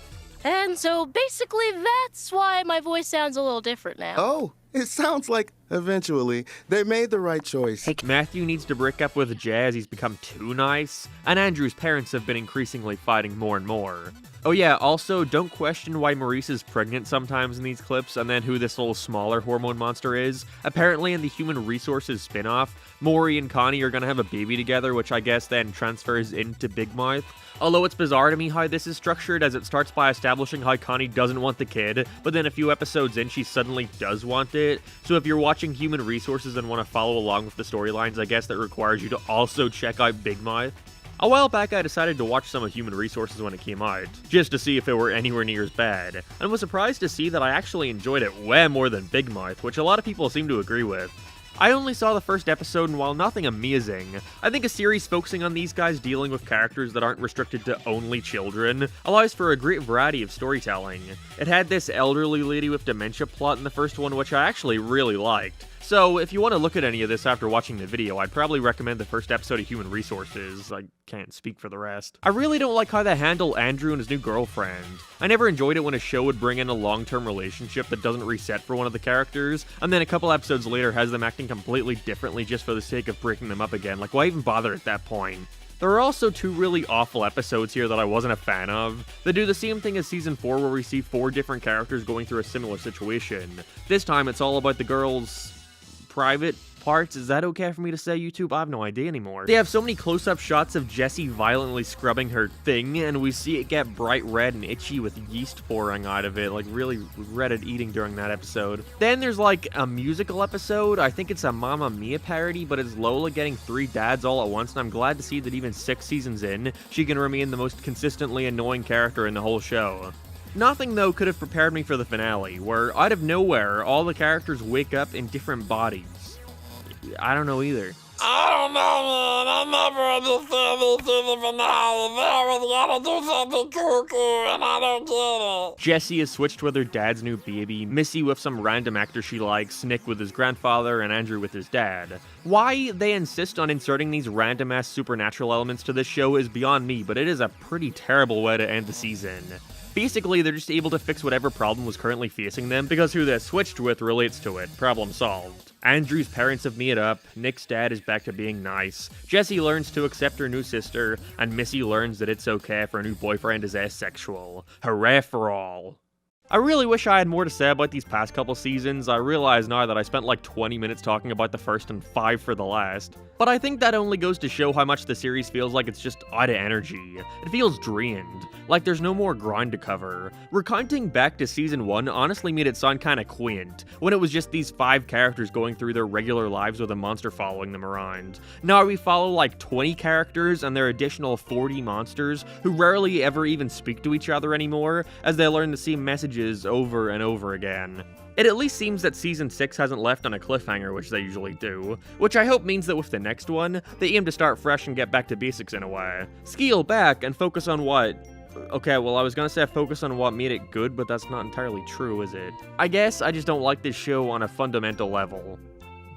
And so basically that's why my voice sounds a little different now. Oh, it sounds like eventually they made the right choice. Matthew needs to break up with Jazz, he's become too nice, and Andrew's parents have been increasingly fighting more and more. Oh yeah, also, don't question why Maurice is pregnant sometimes in these clips, and then who this little smaller hormone monster is. Apparently in the Human Resources spin-off, Maury and Connie are gonna have a baby together, which I guess then transfers into Big Mouth. Although it's bizarre to me how this is structured, as it starts by establishing how Connie doesn't want the kid, but then a few episodes in she suddenly does want it. So if you're watching Human Resources and want to follow along with the storylines, I guess that requires you to also check out Big Mouth. A while back I decided to watch some of Human Resources when it came out, just to see if it were anywhere near as bad, and was surprised to see that I actually enjoyed it way more than Big Mouth, which a lot of people seem to agree with. I only saw the first episode, and while nothing amazing, I think a series focusing on these guys dealing with characters that aren't restricted to only children allows for a great variety of storytelling. It had this elderly lady with dementia plot in the first one, which I actually really liked. So, if you want to look at any of this after watching the video, I'd probably recommend the first episode of Human Resources. I can't speak for the rest. I really don't like how they handle Andrew and his new girlfriend. I never enjoyed it when a show would bring in a long-term relationship that doesn't reset for one of the characters, and then a couple episodes later has them acting completely differently just for the sake of breaking them up again. Like, why even bother at that point? There are also 2 really awful episodes here that I wasn't a fan of. They do the same thing as Season 4 where we see 4 different characters going through a similar situation. This time it's all about the girls' private parts. Is that okay for me to say, YouTube? I have no idea anymore. They have so many close-up shots of Jessie violently scrubbing her thing, and we see it get bright red and itchy with yeast pouring out of it, like really regretted eating during that episode. Then there's like a musical episode. I think it's a Mamma Mia parody, but it's Lola getting 3 dads all at once, and I'm glad to see that even 6 seasons in, she can remain the most consistently annoying character in the whole show. Nothing, though, could have prepared me for the finale, where, out of nowhere, all the characters wake up in different bodies. I don't know either. I don't know, man. I never understand this in the finale. They always gotta do something cuckoo, and I don't get it. Jessie is switched with her dad's new baby, Missy with some random actor she likes, Nick with his grandfather, and Andrew with his dad. Why they insist on inserting these random-ass supernatural elements to this show is beyond me, but it is a pretty terrible way to end the season. Basically, they're just able to fix whatever problem was currently facing them, because who they're switched with relates to it. Problem solved. Andrew's parents have made up, Nick's dad is back to being nice, Jessie learns to accept her new sister, and Missy learns that it's okay if her new boyfriend is asexual. Hooray for all. I really wish I had more to say about these past couple seasons. I realize now that I spent like 20 minutes talking about the first and 5 for the last. But I think that only goes to show how much the series feels like it's just out of energy. It feels drained, like there's no more ground to cover. Recounting back to Season 1 honestly made it sound kinda quaint, when it was just these 5 characters going through their regular lives with a monster following them around. Now we follow like 20 characters and their additional 40 monsters who rarely ever even speak to each other anymore, as they learn the same messages over and over again. It at least seems that Season 6 hasn't left on a cliffhanger, which they usually do, which I hope means that with the next one, they aim to start fresh and get back to basics in a way. Scale back and focus on what Okay, well, I was gonna say focus on what made it good, but that's not entirely true, is it? I guess I just don't like this show on a fundamental level.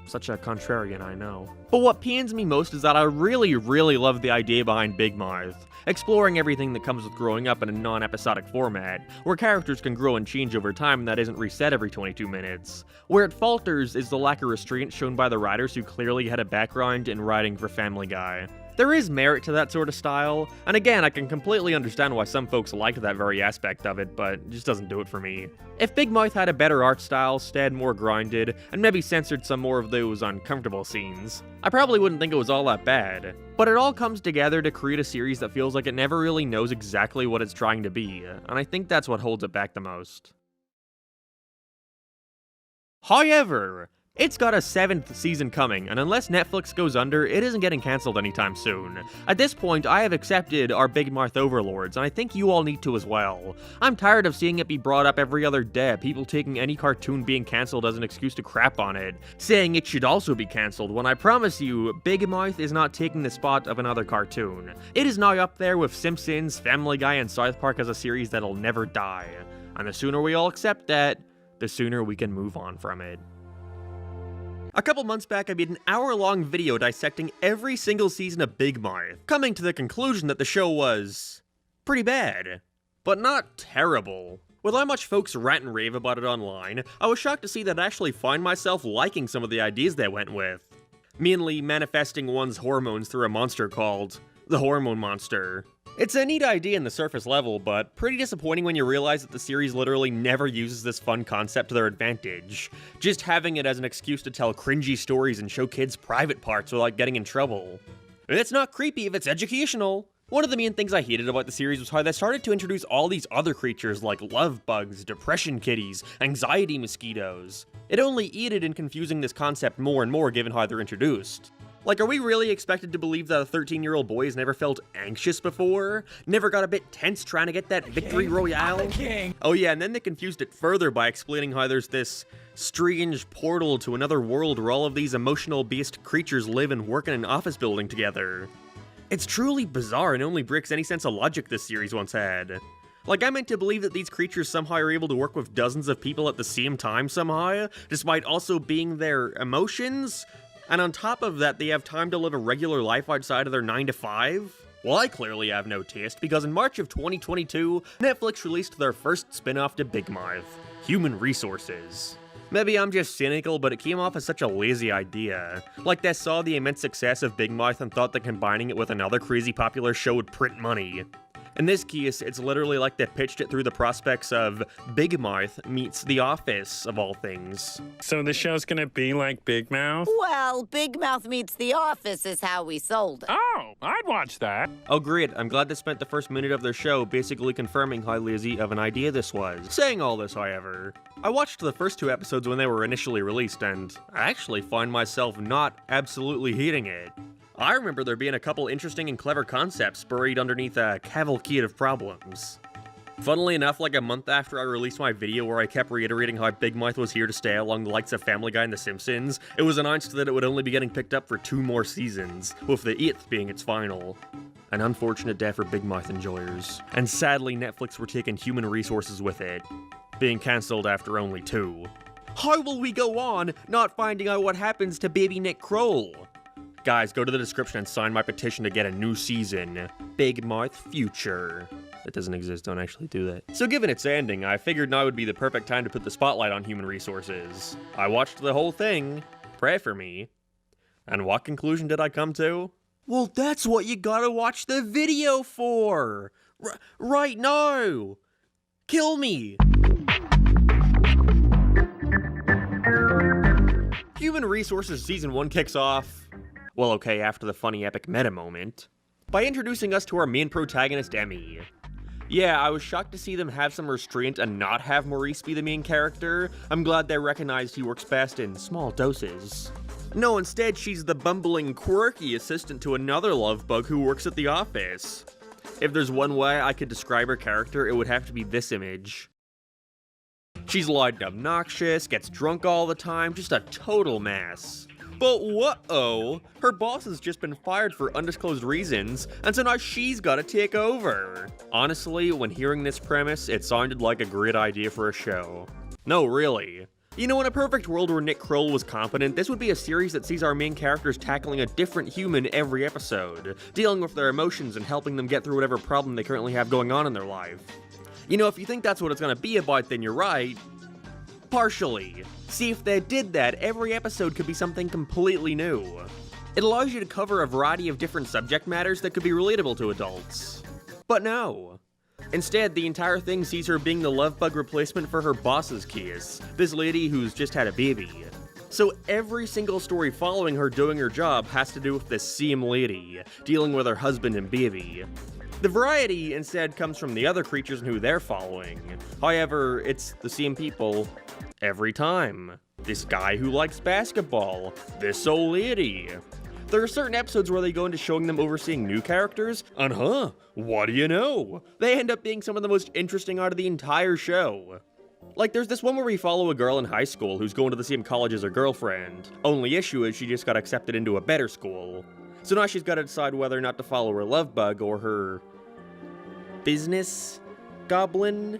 Such a contrarian, I know. But what pains me most is that I really love the idea behind Big Mouth, exploring everything that comes with growing up in a non-episodic format, where characters can grow and change over time and that isn't reset every 22 minutes. Where it falters is the lack of restraint shown by the writers who clearly had a background in writing for Family Guy. There is merit to that sort of style, and again, I can completely understand why some folks liked that very aspect of it, but it just doesn't do it for me. If Big Mouth had a better art style, stayed more grounded, and maybe censored some more of those uncomfortable scenes, I probably wouldn't think it was all that bad. But it all comes together to create a series that feels like it never really knows exactly what it's trying to be, and I think that's what holds it back the most. However, it's got a 7th season coming, and unless Netflix goes under, it isn't getting cancelled anytime soon. At this point, I have accepted our Big Mouth overlords, and I think you all need to as well. I'm tired of seeing it be brought up every other day, people taking any cartoon being cancelled as an excuse to crap on it, saying it should also be cancelled, when I promise you, Big Mouth is not taking the spot of another cartoon. It is now up there with Simpsons, Family Guy, and South Park as a series that'll never die. And the sooner we all accept that, the sooner we can move on from it. A couple months back, I made an hour-long video dissecting every single season of Big Mouth, coming to the conclusion that the show was pretty bad, but not terrible. With how much folks rant and rave about it online, I was shocked to see that I actually find myself liking some of the ideas they went with. Mainly manifesting one's hormones through a monster called the Hormone Monster. It's a neat idea in the surface level, but pretty disappointing when you realize that the series literally never uses this fun concept to their advantage, just having it as an excuse to tell cringy stories and show kids private parts without getting in trouble. And it's not creepy if it's educational. One of the main things I hated about the series was how they started to introduce all these other creatures like love bugs, depression kitties, anxiety mosquitoes. It only aided in confusing this concept more and more given how they're introduced. Like, are we really expected to believe that a 13-year-old boy has never felt anxious before? Never got a bit tense trying to get that victory royale? Oh yeah, and then they confused it further by explaining how there's this strange portal to another world where all of these emotional-based creatures live and work in an office building together. It's truly bizarre and only breaks any sense of logic this series once had. Like, I'm meant to believe that these creatures somehow are able to work with dozens of people at the same time somehow, despite also being their emotions? And on top of that, they have time to live a regular life outside of their 9 to 5? Well, I clearly have no taste, because in March of 2022, Netflix released their first spin-off to Big Mouth, Human Resources. Maybe I'm just cynical, but it came off as such a lazy idea. Like they saw the immense success of Big Mouth and thought that combining it with another crazy popular show would print money. In this case, it's literally like they pitched it through the prospects of Big Mouth meets The Office, of all things. So the show's gonna be like Big Mouth? Well, Big Mouth meets The Office is how we sold it. Oh, I'd watch that. Oh great, I'm glad they spent the first minute of their show basically confirming how lazy of an idea this was. Saying all this, however, I watched the first 2 episodes when they were initially released, and I actually find myself not absolutely hating it. I remember there being a couple interesting and clever concepts buried underneath a cavalcade of problems. Funnily enough, like a month after I released my video where I kept reiterating how Big Mouth was here to stay along the likes of Family Guy and The Simpsons, it was announced that it would only be getting picked up for 2 more seasons, with the 8th being its final. An unfortunate day for Big Mouth enjoyers. And sadly, Netflix were taking Human Resources with it, being cancelled after only 2. How will we go on not finding out what happens to baby Nick Kroll? Guys, go to the description and sign my petition to get a new season. Big Mouth Future. That doesn't exist, don't actually do that. So given its ending, I figured now would be the perfect time to put the spotlight on Human Resources. I watched the whole thing. Pray for me. And what conclusion did I come to? Well, that's what you gotta watch the video for! Right now! Kill me! Human Resources Season 1 kicks off, well, okay, after the funny epic meta moment, by introducing us to our main protagonist, Emmy. Yeah, I was shocked to see them have some restraint and not have Maurice be the main character. I'm glad they recognized he works best in small doses. No, instead, she's the bumbling, quirky assistant to another love bug who works at the office. If there's one way I could describe her character, it would have to be this image. She's loud and obnoxious, gets drunk all the time, just a total mess. But whoa, her boss has just been fired for undisclosed reasons, and so now she's gotta take over. Honestly, when hearing this premise, it sounded like a great idea for a show. No, really. You know, in a perfect world where Nick Kroll was competent, this would be a series that sees our main characters tackling a different human every episode, dealing with their emotions and helping them get through whatever problem they currently have going on in their life. You know, if you think that's what it's gonna be about, then you're right. Partially. See, if they did that, every episode could be something completely new. It allows you to cover a variety of different subject matters that could be relatable to adults. But no. Instead, the entire thing sees her being the love bug replacement for her boss's kiss, this lady who's just had a baby. So every single story following her doing her job has to do with this same lady, dealing with her husband and baby. The variety instead comes from the other creatures and who they're following. However, it's the same people every time. This guy who likes basketball, this old lady. There are certain episodes where they go into showing them overseeing new characters, and what do you know? They end up being some of the most interesting out of the entire show. Like, there's this one where we follow a girl in high school who's going to the same college as her girlfriend. Only issue is she just got accepted into a better school. So now she's got to decide whether or not to follow her love bug or her business goblin,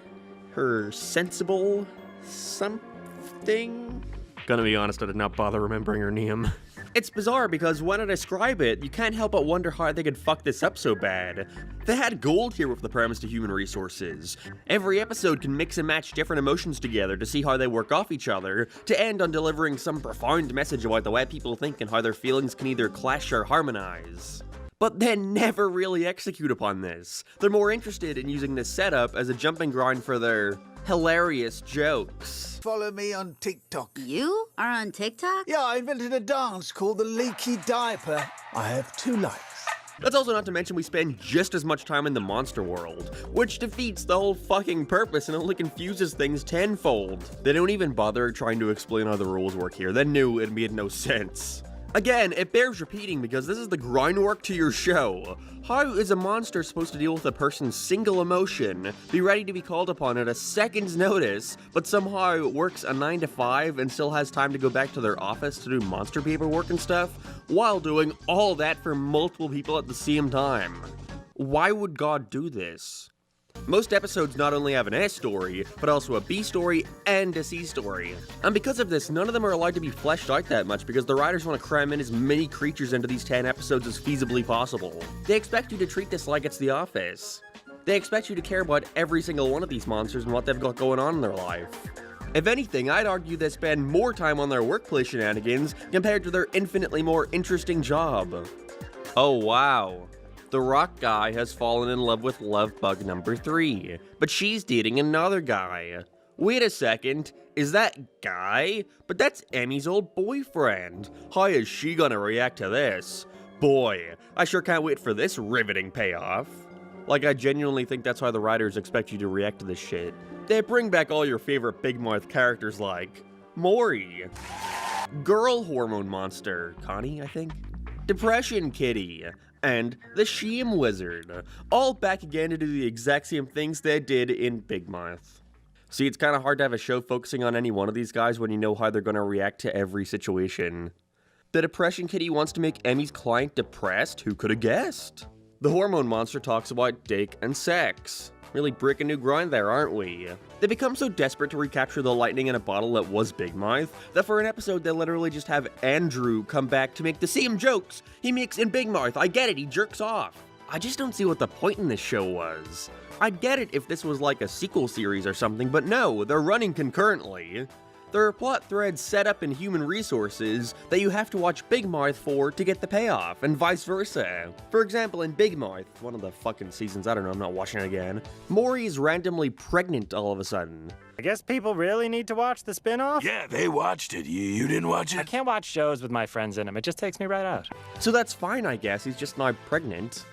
her sensible something. Gonna be honest, I did not bother remembering her name. It's bizarre because when I describe it, you can't help but wonder how they could fuck this up so bad. They had gold here with the premise to human resources. Every episode can mix and match different emotions together to see how they work off each other, to end on delivering some profound message about the way people think and how their feelings can either clash or harmonize. But they never really execute upon this. They're more interested in using this setup as a jumping ground for their hilarious jokes. Follow me on TikTok. You are on TikTok? Yeah, I invented a dance called the leaky diaper. I have 2 likes. That's also not to mention we spend just as much time in the monster world, which defeats the whole fucking purpose and only confuses things tenfold. They don't even bother trying to explain how the rules work here. They knew it made no sense. Again, it bears repeating because this is the groundwork to your show. How is a monster supposed to deal with a person's single emotion, be ready to be called upon at a second's notice, but somehow works a 9 to 5 and still has time to go back to their office to do monster paperwork and stuff, while doing all that for multiple people at the same time? Why would God do this? Most episodes not only have an A story, but also a B story and a C story. And because of this, none of them are allowed to be fleshed out that much because the writers want to cram in as many creatures into these 10 episodes as feasibly possible. They expect you to treat this like it's The Office. They expect you to care about every single one of these monsters and what they've got going on in their life. If anything, I'd argue they spend more time on their workplace shenanigans compared to their infinitely more interesting job. Oh wow. The rock guy has fallen in love with love bug number 3, but she's dating another guy. Wait a second, is that Guy? But that's Emmy's old boyfriend. How is she gonna react to this? Boy, I sure can't wait for this riveting payoff. Like, I genuinely think that's how the writers expect you to react to this shit. They bring back all your favorite big mouth characters like Maury, Girl Hormone Monster, Connie, I think, Depression Kitty, and the Shame Wizard, all back again to do the exact same things they did in Big Mouth. See, it's kind of hard to have a show focusing on any one of these guys when you know how they're going to react to every situation. The Depression Kitty wants to make Emmy's client depressed, who could have guessed? The Hormone Monster talks about dick and sex. Really breaking new ground there, aren't we? They become so desperate to recapture the lightning in a bottle that was Big Mouth, that for an episode they literally just have Andrew come back to make the same jokes he makes in Big Mouth. I get it, he jerks off. I just don't see what the point in this show was. I'd get it if this was like a sequel series or something, but no, they're running concurrently. There are plot threads set up in human resources that you have to watch Big Mouth for to get the payoff, and vice versa. For example, in Big Mouth, one of the fucking seasons, I don't know, I'm not watching it again, Maury's randomly pregnant all of a sudden. I guess people really need to watch the spin-off? Yeah, they watched it. You didn't watch it? I can't watch shows with my friends in them. It just takes me right out. So that's fine, I guess. He's just now pregnant.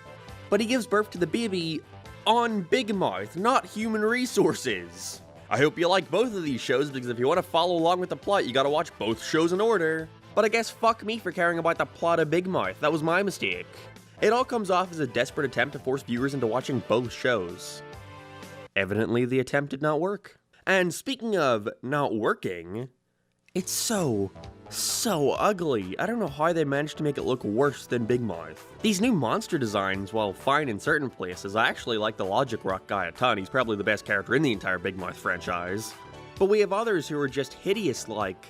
But he gives birth to the baby on Big Mouth, not human resources. I hope you like both of these shows, because if you want to follow along with the plot, you gotta watch both shows in order. But I guess fuck me for caring about the plot of Big Mouth. That was my mistake. It all comes off as a desperate attempt to force viewers into watching both shows. Evidently, the attempt did not work. And speaking of not working, it's so so ugly. I don't know how they managed to make it look worse than Big Mouth. These new monster designs, while fine in certain places, I actually like the Logic Rock guy a ton. He's probably the best character in the entire Big Mouth franchise. But we have others who are just hideous, like...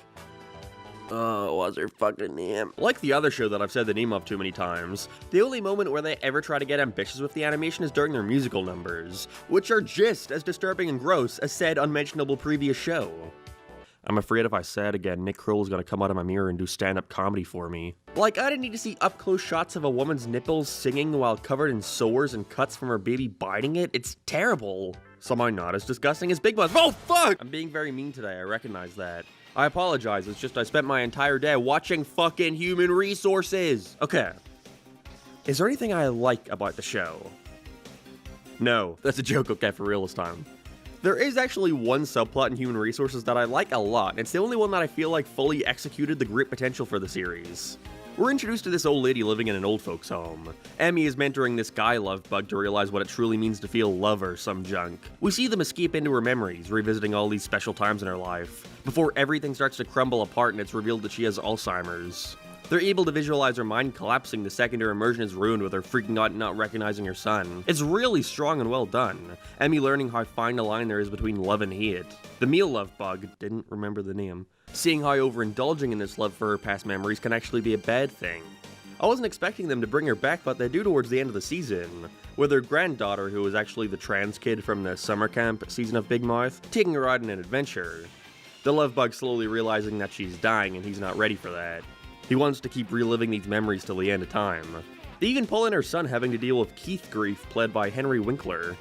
what's her fucking name? Like the other show that I've said the name of too many times, the only moment where they ever try to get ambitious with the animation is during their musical numbers, which are just as disturbing and gross as said unmentionable previous show. I'm afraid if I say it again, Nick Kroll is gonna come out of my mirror and do stand-up comedy for me. Like, I didn't need to see up-close shots of a woman's nipples singing while covered in sores and cuts from her baby biting it. It's terrible. Somehow not as disgusting as Big Mouth. Oh, fuck! I'm being very mean today, I recognize that. I apologize, it's just I spent my entire day watching fucking Human Resources! Okay. Is there anything I like about the show? No. That's a joke, okay, for real this time. There is actually one subplot in Human Resources that I like a lot, and it's the only one that I feel like fully executed the great potential for the series. We're introduced to this old lady living in an old folks' home. Emmy is mentoring this guy love bug to realize what it truly means to feel love or some junk. We see them escape into her memories, revisiting all these special times in her life, before everything starts to crumble apart and it's revealed that she has Alzheimer's. They're able to visualize her mind collapsing the second her immersion is ruined with her freaking out and not recognizing her son. It's really strong and well done. Emmy learning how fine the line there is between love and hate. The meal love bug, didn't remember the name, seeing how overindulging in this love for her past memories can actually be a bad thing. I wasn't expecting them to bring her back, but they do towards the end of the season, with her granddaughter, who is actually the trans kid from the summer camp season of Big Mouth, taking her out on an adventure. The love bug slowly realizing that she's dying and he's not ready for that. He wants to keep reliving these memories till the end of time. They even pull in her son having to deal with Keith grief, played by Henry Winkler.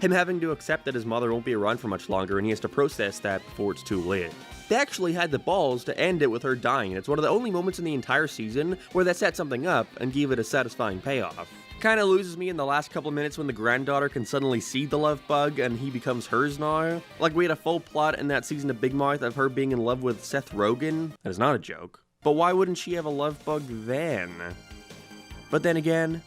Him having to accept that his mother won't be around for much longer and he has to process that before it's too late. They actually had the balls to end it with her dying, and it's one of the only moments in the entire season where they set something up and gave it a satisfying payoff. Kinda loses me in the last couple minutes when the granddaughter can suddenly see the love bug and he becomes hers now. Like, we had a full plot in that season of Big Mouth of her being in love with Seth Rogen. That is not a joke. But why wouldn't she have a love bug then? But then again,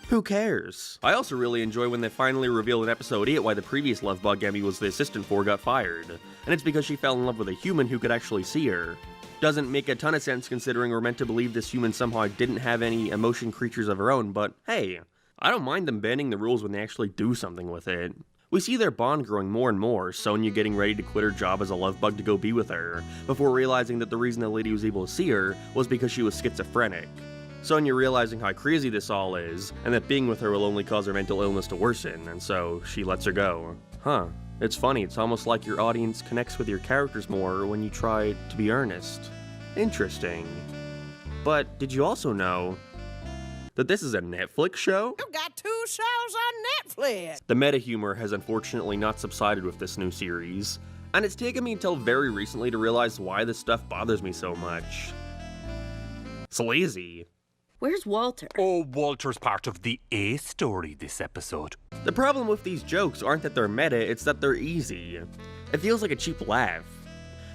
who cares? I also really enjoy when they finally reveal in episode 8 why the previous love bug Emmy was the assistant for got fired. And it's because she fell in love with a human who could actually see her. Doesn't make a ton of sense considering we're meant to believe this human somehow didn't have any emotion creatures of her own, but hey, I don't mind them bending the rules when they actually do something with it. We see their bond growing more and more, Sonia getting ready to quit her job as a love bug to go be with her, before realizing that the reason the lady was able to see her was because she was schizophrenic. Sonia realizing how crazy this all is, and that being with her will only cause her mental illness to worsen, and so she lets her go. Huh. It's funny, it's almost like your audience connects with your characters more when you try to be earnest. Interesting. But did you also know that this is a Netflix show? You got 2 shows on Netflix! The meta humor has unfortunately not subsided with this new series, and it's taken me until very recently to realize why this stuff bothers me so much. It's lazy. Where's Walter? Oh, Walter's part of the A story this episode. The problem with these jokes aren't that they're meta, it's that they're easy. It feels like a cheap laugh.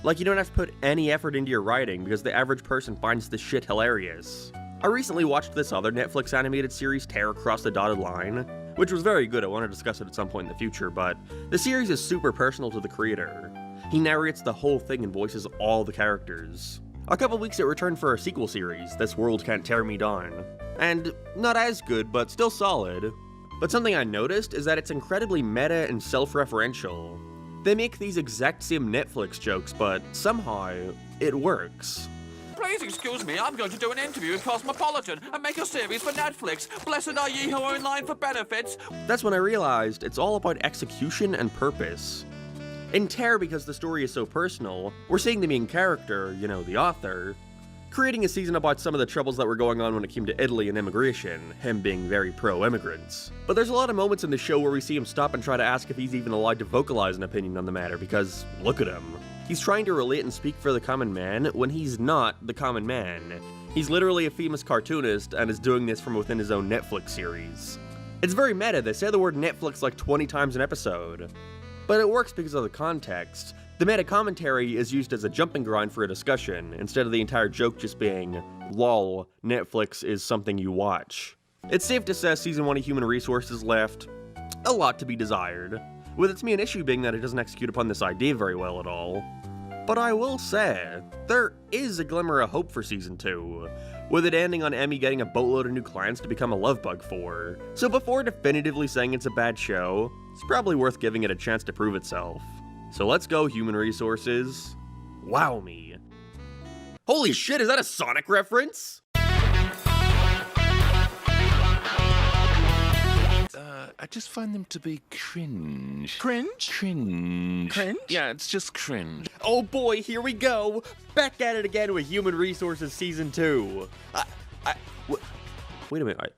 Like you don't have to put any effort into your writing because the average person finds this shit hilarious. I recently watched this other Netflix animated series, Tear Across the Dotted Line, which was very good. I want to discuss it at some point in the future, but the series is super personal to the creator. He narrates the whole thing and voices all the characters. A couple weeks it returned for a sequel series, This World Can't Tear Me Down. And not as good, but still solid. But something I noticed is that it's incredibly meta and self-referential. They make these exact same Netflix jokes, but somehow it works. Please excuse me, I'm going to do an interview with Cosmopolitan and make a series for Netflix. Blessed are ye who are in line for benefits. That's when I realized it's all about execution and purpose. In Tear, because the story is so personal, we're seeing the main character, you know, the author, creating a season about some of the troubles that were going on when it came to Italy and immigration, him being very pro-immigrants. But there's a lot of moments in the show where we see him stop and try to ask if he's even allowed to vocalize an opinion on the matter, because look at him. He's trying to relate and speak for the common man when he's not the common man. He's literally a famous cartoonist and is doing this from within his own Netflix series. It's very meta, they say the word Netflix like 20 times an episode. But it works because of the context. The meta commentary is used as a jumping ground for a discussion, instead of the entire joke just being, lol, Netflix is something you watch. It's safe to say Season 1 of Human Resources left a lot to be desired, with its main issue being that it doesn't execute upon this idea very well at all. But I will say, there is a glimmer of hope for Season 2, with it ending on Emmy getting a boatload of new clients to become a love bug for. So before definitively saying it's a bad show, it's probably worth giving it a chance to prove itself. So let's go, Human Resources. Wow me. Holy shit, is that a Sonic reference? I just find them to be cringe. Cringe? Cringe. Cringe? Yeah, it's just cringe. Oh boy, here we go! Back at it again with Human Resources Season 2. Wait a minute,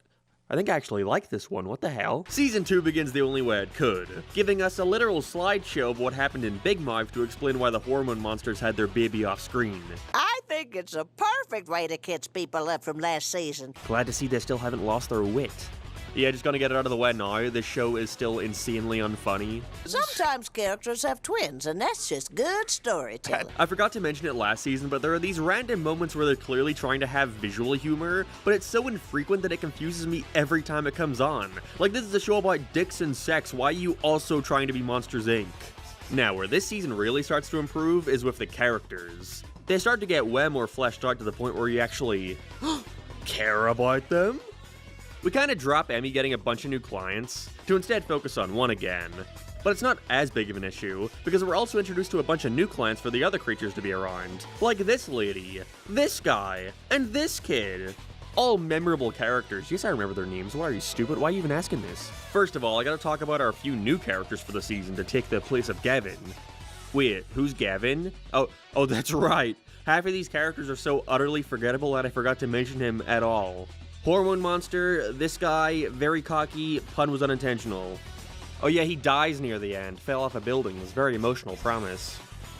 I think I actually like this one, what the hell? Season 2 begins the only way it could, giving us a literal slideshow of what happened in Big Mouth to explain why the hormone monsters had their baby off screen. I think it's a perfect way to catch people up from last season. Glad to see they still haven't lost their wit. Yeah, just gonna get it out of the way now, this show is still insanely unfunny. Sometimes characters have twins, and that's just good storytelling. I forgot to mention it last season, but there are these random moments where they're clearly trying to have visual humor, but it's so infrequent that it confuses me every time it comes on. Like, this is a show about dicks and sex, why are you also trying to be Monsters, Inc.? Now, where this season really starts to improve is with the characters. They start to get way more fleshed out to the point where you actually care about them. We kind of drop Emmy getting a bunch of new clients, to instead focus on one again. But it's not as big of an issue, because we're also introduced to a bunch of new clients for the other creatures to be around. Like this lady, this guy, and this kid. All memorable characters. Yes, I remember their names. Why are you stupid? Why are you even asking this? First of all, I gotta talk about our few new characters for the season to take the place of Gavin. Wait, who's Gavin? Oh, that's right. Half of these characters are so utterly forgettable that I forgot to mention him at all. Hormone Monster, this guy, very cocky, pun was unintentional. Oh yeah, he dies near the end, fell off a building, was very emotional, promise.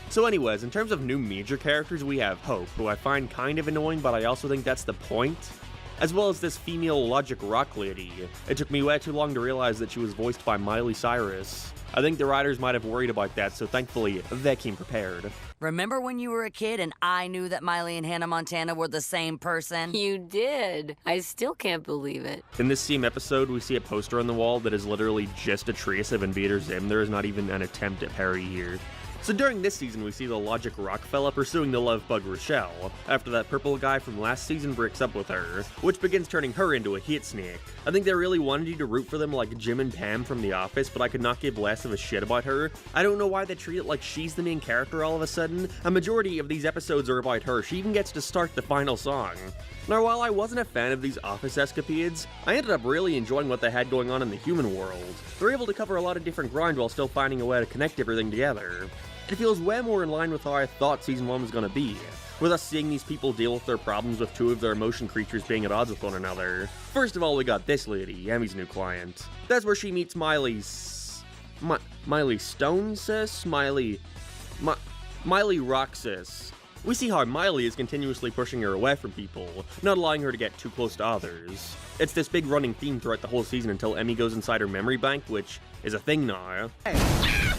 So anyways, in terms of new major characters, we have Hope, who I find kind of annoying, but I also think that's the point. As well as this female Logic Rock lady. It took me way too long to realize that she was voiced by Miley Cyrus. I think the writers might have worried about that, so thankfully, they came prepared. Remember when you were a kid and I knew that Miley and Hannah Montana were the same person? You did. I still can't believe it. In this same episode, we see a poster on the wall that is literally just a trace of Invader Zim. There is not even an attempt at parody here. So during this season, we see the Logic Rock fella pursuing the love bug Rochelle, after that purple guy from last season breaks up with her, which begins turning her into a heat snake. I think they really wanted you to root for them like Jim and Pam from The Office, but I could not give less of a shit about her. I don't know why they treat it like she's the main character all of a sudden. A majority of these episodes are about her. She even gets to start the final song. Now, while I wasn't a fan of these Office escapades, I ended up really enjoying what they had going on in the human world. They're able to cover a lot of different ground while still finding a way to connect everything together. It feels way more in line with how I thought Season 1 was going to be, with us seeing these people deal with their problems with two of their emotion creatures being at odds with one another. First of all, we got this lady, Emmy's new client. That's where she meets Miley Stone, sis? Miley Roxas. We see how Miley is continuously pushing her away from people, not allowing her to get too close to others. It's this big running theme throughout the whole season until Emmy goes inside her memory bank, which is a thing now.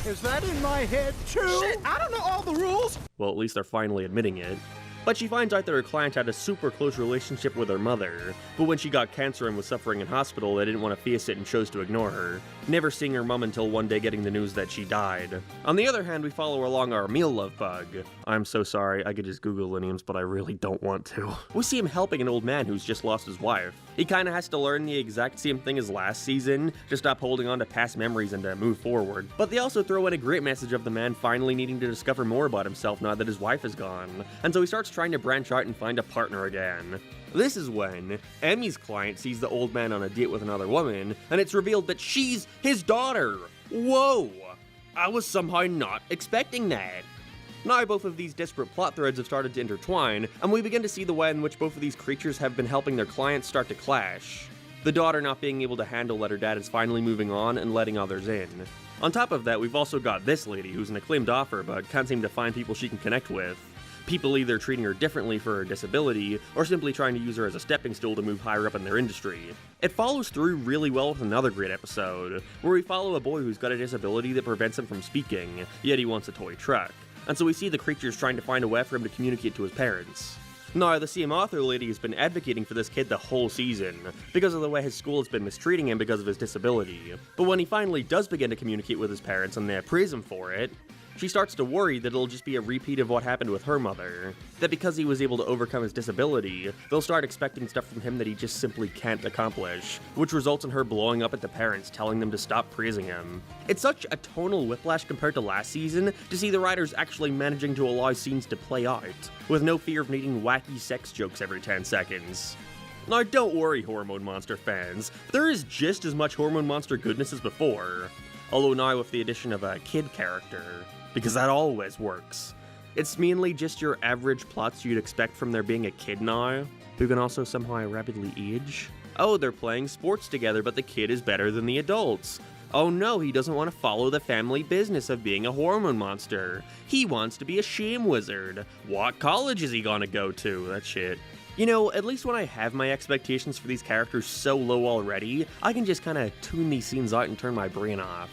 Is that in my head too? Shit, I don't know all the rules. Well, at least they're finally admitting it. But she finds out that her client had a super close relationship with her mother, but when she got cancer and was suffering in hospital, they didn't want to face it and chose to ignore her, never seeing her mom until one day getting the news that she died. On the other hand, we follow along our meal love bug. I'm so sorry, I could just Google the names, but I really don't want to. We see him helping an old man who's just lost his wife. He kinda has to learn the exact same thing as last season, to stop holding on to past memories and to move forward. But they also throw in a great message of the man finally needing to discover more about himself now that his wife is gone. And so he starts trying to branch out and find a partner again. This is when Emmy's client sees the old man on a date with another woman, and it's revealed that she's his daughter. Whoa! I was somehow not expecting that. Now both of these disparate plot threads have started to intertwine, and we begin to see the way in which both of these creatures have been helping their clients start to clash. The daughter not being able to handle that her dad is finally moving on and letting others in. On top of that, we've also got this lady who's an acclaimed author but can't seem to find people she can connect with. People either treating her differently for her disability, or simply trying to use her as a stepping stool to move higher up in their industry. It follows through really well with another great episode, where we follow a boy who's got a disability that prevents him from speaking, yet he wants a toy truck. And so we see the creatures trying to find a way for him to communicate to his parents. Now, the same author lady has been advocating for this kid the whole season, because of the way his school has been mistreating him because of his disability. But when he finally does begin to communicate with his parents and they praise him for it, She starts to worry that it'll just be a repeat of what happened with her mother. That because he was able to overcome his disability, they'll start expecting stuff from him that he just simply can't accomplish, which results in her blowing up at the parents, telling them to stop praising him. It's such a tonal whiplash compared to last season to see the writers actually managing to allow scenes to play out, with no fear of needing wacky sex jokes every 10 seconds. Now don't worry, Hormone Monster fans, there is just as much Hormone Monster goodness as before, although now with the addition of a kid character, because that always works. It's mainly just your average plots you'd expect from there being a kid now, who can also somehow rapidly age. Oh, they're playing sports together, but the kid is better than the adults. Oh no, he doesn't want to follow the family business of being a hormone monster. He wants to be a shame wizard. What college is he gonna go to? That shit. You know, at least when I have my expectations for these characters so low already, I can just kinda tune these scenes out and turn my brain off.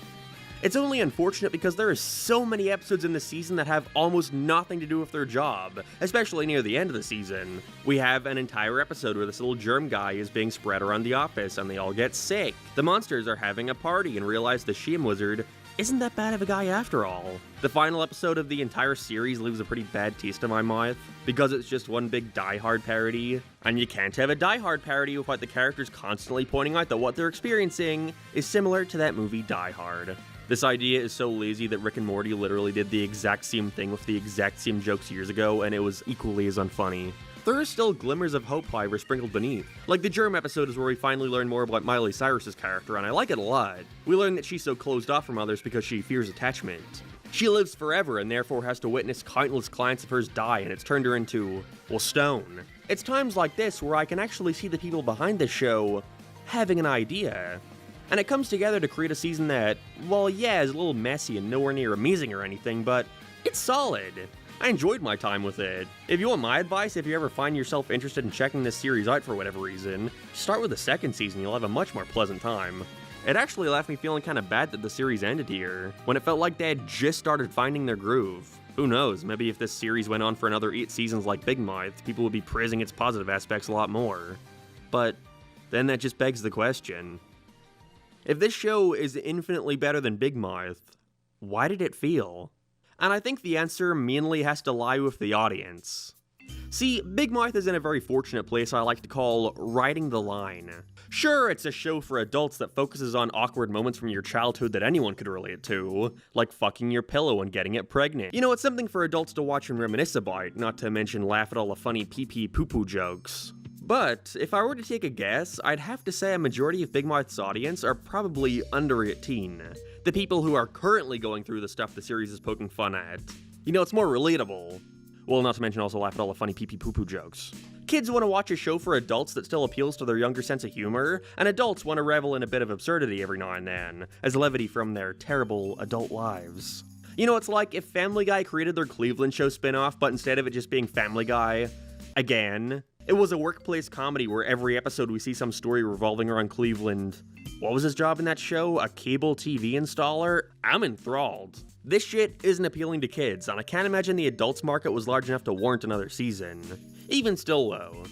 It's only unfortunate because there are so many episodes in the season that have almost nothing to do with their job, especially near the end of the season. We have an entire episode where this little germ guy is being spread around the office and they all get sick. The monsters are having a party and realize the shame wizard isn't that bad of a guy after all. The final episode of the entire series leaves a pretty bad taste in my mouth, because it's just one big Die Hard parody, and you can't have a Die Hard parody without the characters constantly pointing out that what they're experiencing is similar to that movie Die Hard. This idea is so lazy that Rick and Morty literally did the exact same thing with the exact same jokes years ago, and it was equally as unfunny. There are still glimmers of hope, however, sprinkled beneath. Like the Germ episode is where we finally learn more about Miley Cyrus's character, and I like it a lot. We learn that she's so closed off from others because she fears attachment. She lives forever and therefore has to witness countless clients of hers die, and it's turned her into, well, stone. It's times like this where I can actually see the people behind this show having an idea. And it comes together to create a season that, well, yeah, is a little messy and nowhere near amazing or anything, but it's solid. I enjoyed my time with it. If you want my advice, if you ever find yourself interested in checking this series out for whatever reason, start with the second season, you'll have a much more pleasant time. It actually left me feeling kind of bad that the series ended here, when it felt like they had just started finding their groove. Who knows, maybe if this series went on for another 8 seasons like Big Mouth, people would be praising its positive aspects a lot more. But then that just begs the question. If this show is infinitely better than Big Mouth, why did it fail? And I think the answer mainly has to lie with the audience. See, Big Mouth is in a very fortunate place I like to call riding the line. Sure, it's a show for adults that focuses on awkward moments from your childhood that anyone could relate to, like fucking your pillow and getting it pregnant. You know, it's something for adults to watch and reminisce about, not to mention laugh at all the funny pee-pee poo-poo jokes. But if I were to take a guess, I'd have to say a majority of Big Mouth's audience are probably under 18. The people who are currently going through the stuff the series is poking fun at. You know, it's more relatable. Well, not to mention also laugh at all the funny pee-pee poo-poo jokes. Kids want to watch a show for adults that still appeals to their younger sense of humor, and adults want to revel in a bit of absurdity every now and then, as levity from their terrible adult lives. You know, it's like if Family Guy created their Cleveland show spin-off, but instead of it just being Family Guy, again, it was a workplace comedy where every episode we see some story revolving around Cleveland. What was his job in that show? A cable TV installer? I'm enthralled. This shit isn't appealing to kids, and I can't imagine the adults market was large enough to warrant another season. Even still though,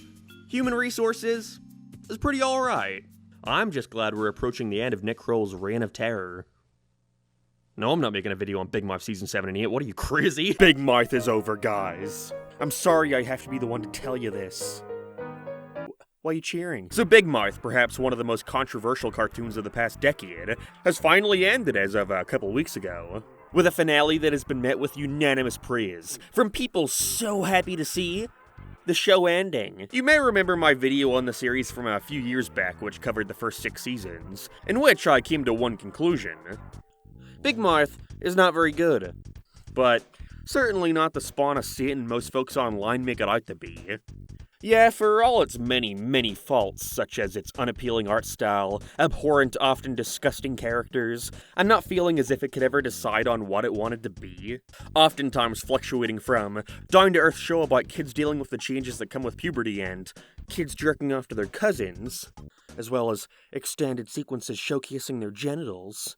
Human Resources is pretty alright. I'm just glad we're approaching the end of Nick Kroll's reign of terror. No, I'm not making a video on Big Mouth Season 7 and 8, what are you, crazy? Big Mouth is over, guys. I'm sorry I have to be the one to tell you this. Why are you cheering? So Big Mouth, perhaps one of the most controversial cartoons of the past decade, has finally ended as of a couple weeks ago, with a finale that has been met with unanimous praise from people so happy to see the show ending. You may remember my video on the series from a few years back, which covered the first 6 seasons, in which I came to one conclusion. Big Mouth is not very good, but certainly not the spawn of Satan most folks online make it out to be. Yeah, for all its many, many faults, such as its unappealing art style, abhorrent, often disgusting characters, and not feeling as if it could ever decide on what it wanted to be, oftentimes fluctuating from down-to-earth show about kids dealing with the changes that come with puberty and kids jerking off to their cousins, as well as extended sequences showcasing their genitals.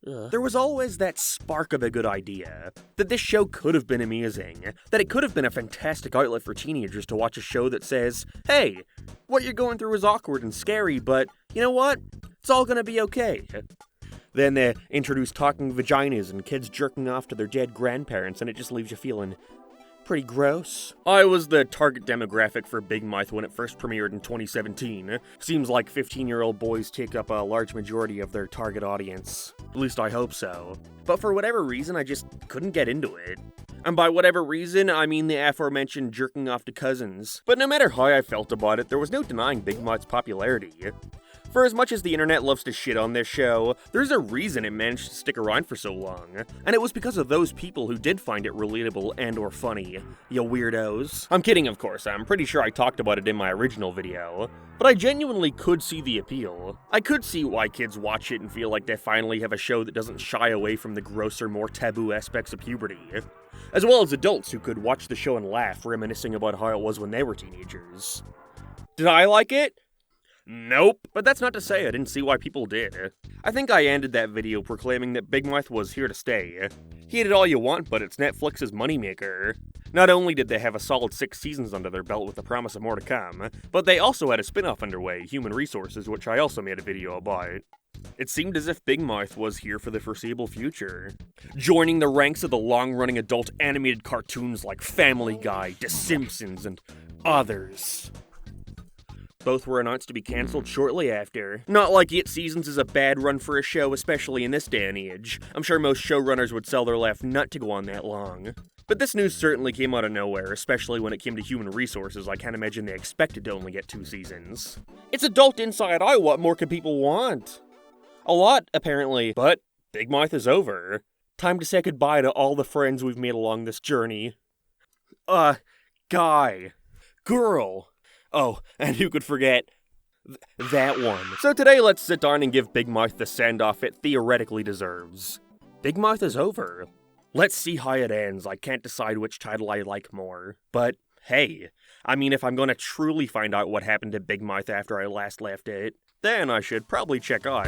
There was always that spark of a good idea, that this show could have been amazing, that it could have been a fantastic outlet for teenagers to watch a show that says, hey, what you're going through is awkward and scary, but you know what? It's all gonna be okay. Then they introduce talking vaginas and kids jerking off to their dead grandparents, and it just leaves you feeling pretty gross. I was the target demographic for Big Mouth when it first premiered in 2017. Seems like 15-year-old boys take up a large majority of their target audience. At least I hope so. But for whatever reason, I just couldn't get into it. And by whatever reason, I mean the aforementioned jerking off to cousins. But no matter how I felt about it, there was no denying Big Mouth's popularity. For as much as the internet loves to shit on this show, there's a reason it managed to stick around for so long. And it was because of those people who did find it relatable and or funny. You weirdos. I'm kidding, of course. I'm pretty sure I talked about it in my original video. But I genuinely could see the appeal. I could see why kids watch it and feel like they finally have a show that doesn't shy away from the grosser, more taboo aspects of puberty. As well as adults who could watch the show and laugh, reminiscing about how it was when they were teenagers. Did I like it? Nope. But that's not to say I didn't see why people did. I think I ended that video proclaiming that Big Mouth was here to stay. Hate it all you want, but it's Netflix's moneymaker. Not only did they have a solid 6 seasons under their belt with the promise of more to come, but they also had a spin-off underway, Human Resources, which I also made a video about. It seemed as if Big Mouth was here for the foreseeable future, joining the ranks of the long-running adult animated cartoons like Family Guy, The Simpsons, and others. Both were announced to be cancelled shortly after. Not like 8 seasons is a bad run for a show, especially in this day and age. I'm sure most showrunners would sell their left nut to go on that long. But this news certainly came out of nowhere, especially when it came to Human Resources. I can't imagine they expected to only get 2 seasons. It's adult inside eye, what more could people want? A lot, apparently. But Big Mouth is over. Time to say goodbye to all the friends we've made along this journey. Guy. Girl. Oh, and who could forget that one. So today, let's sit down and give Big Mouth the send-off it theoretically deserves. Big Mouth is over. Let's see how it ends. I can't decide which title I like more. But hey, I mean, if I'm gonna truly find out what happened to Big Mouth after I last left it, then I should probably check out.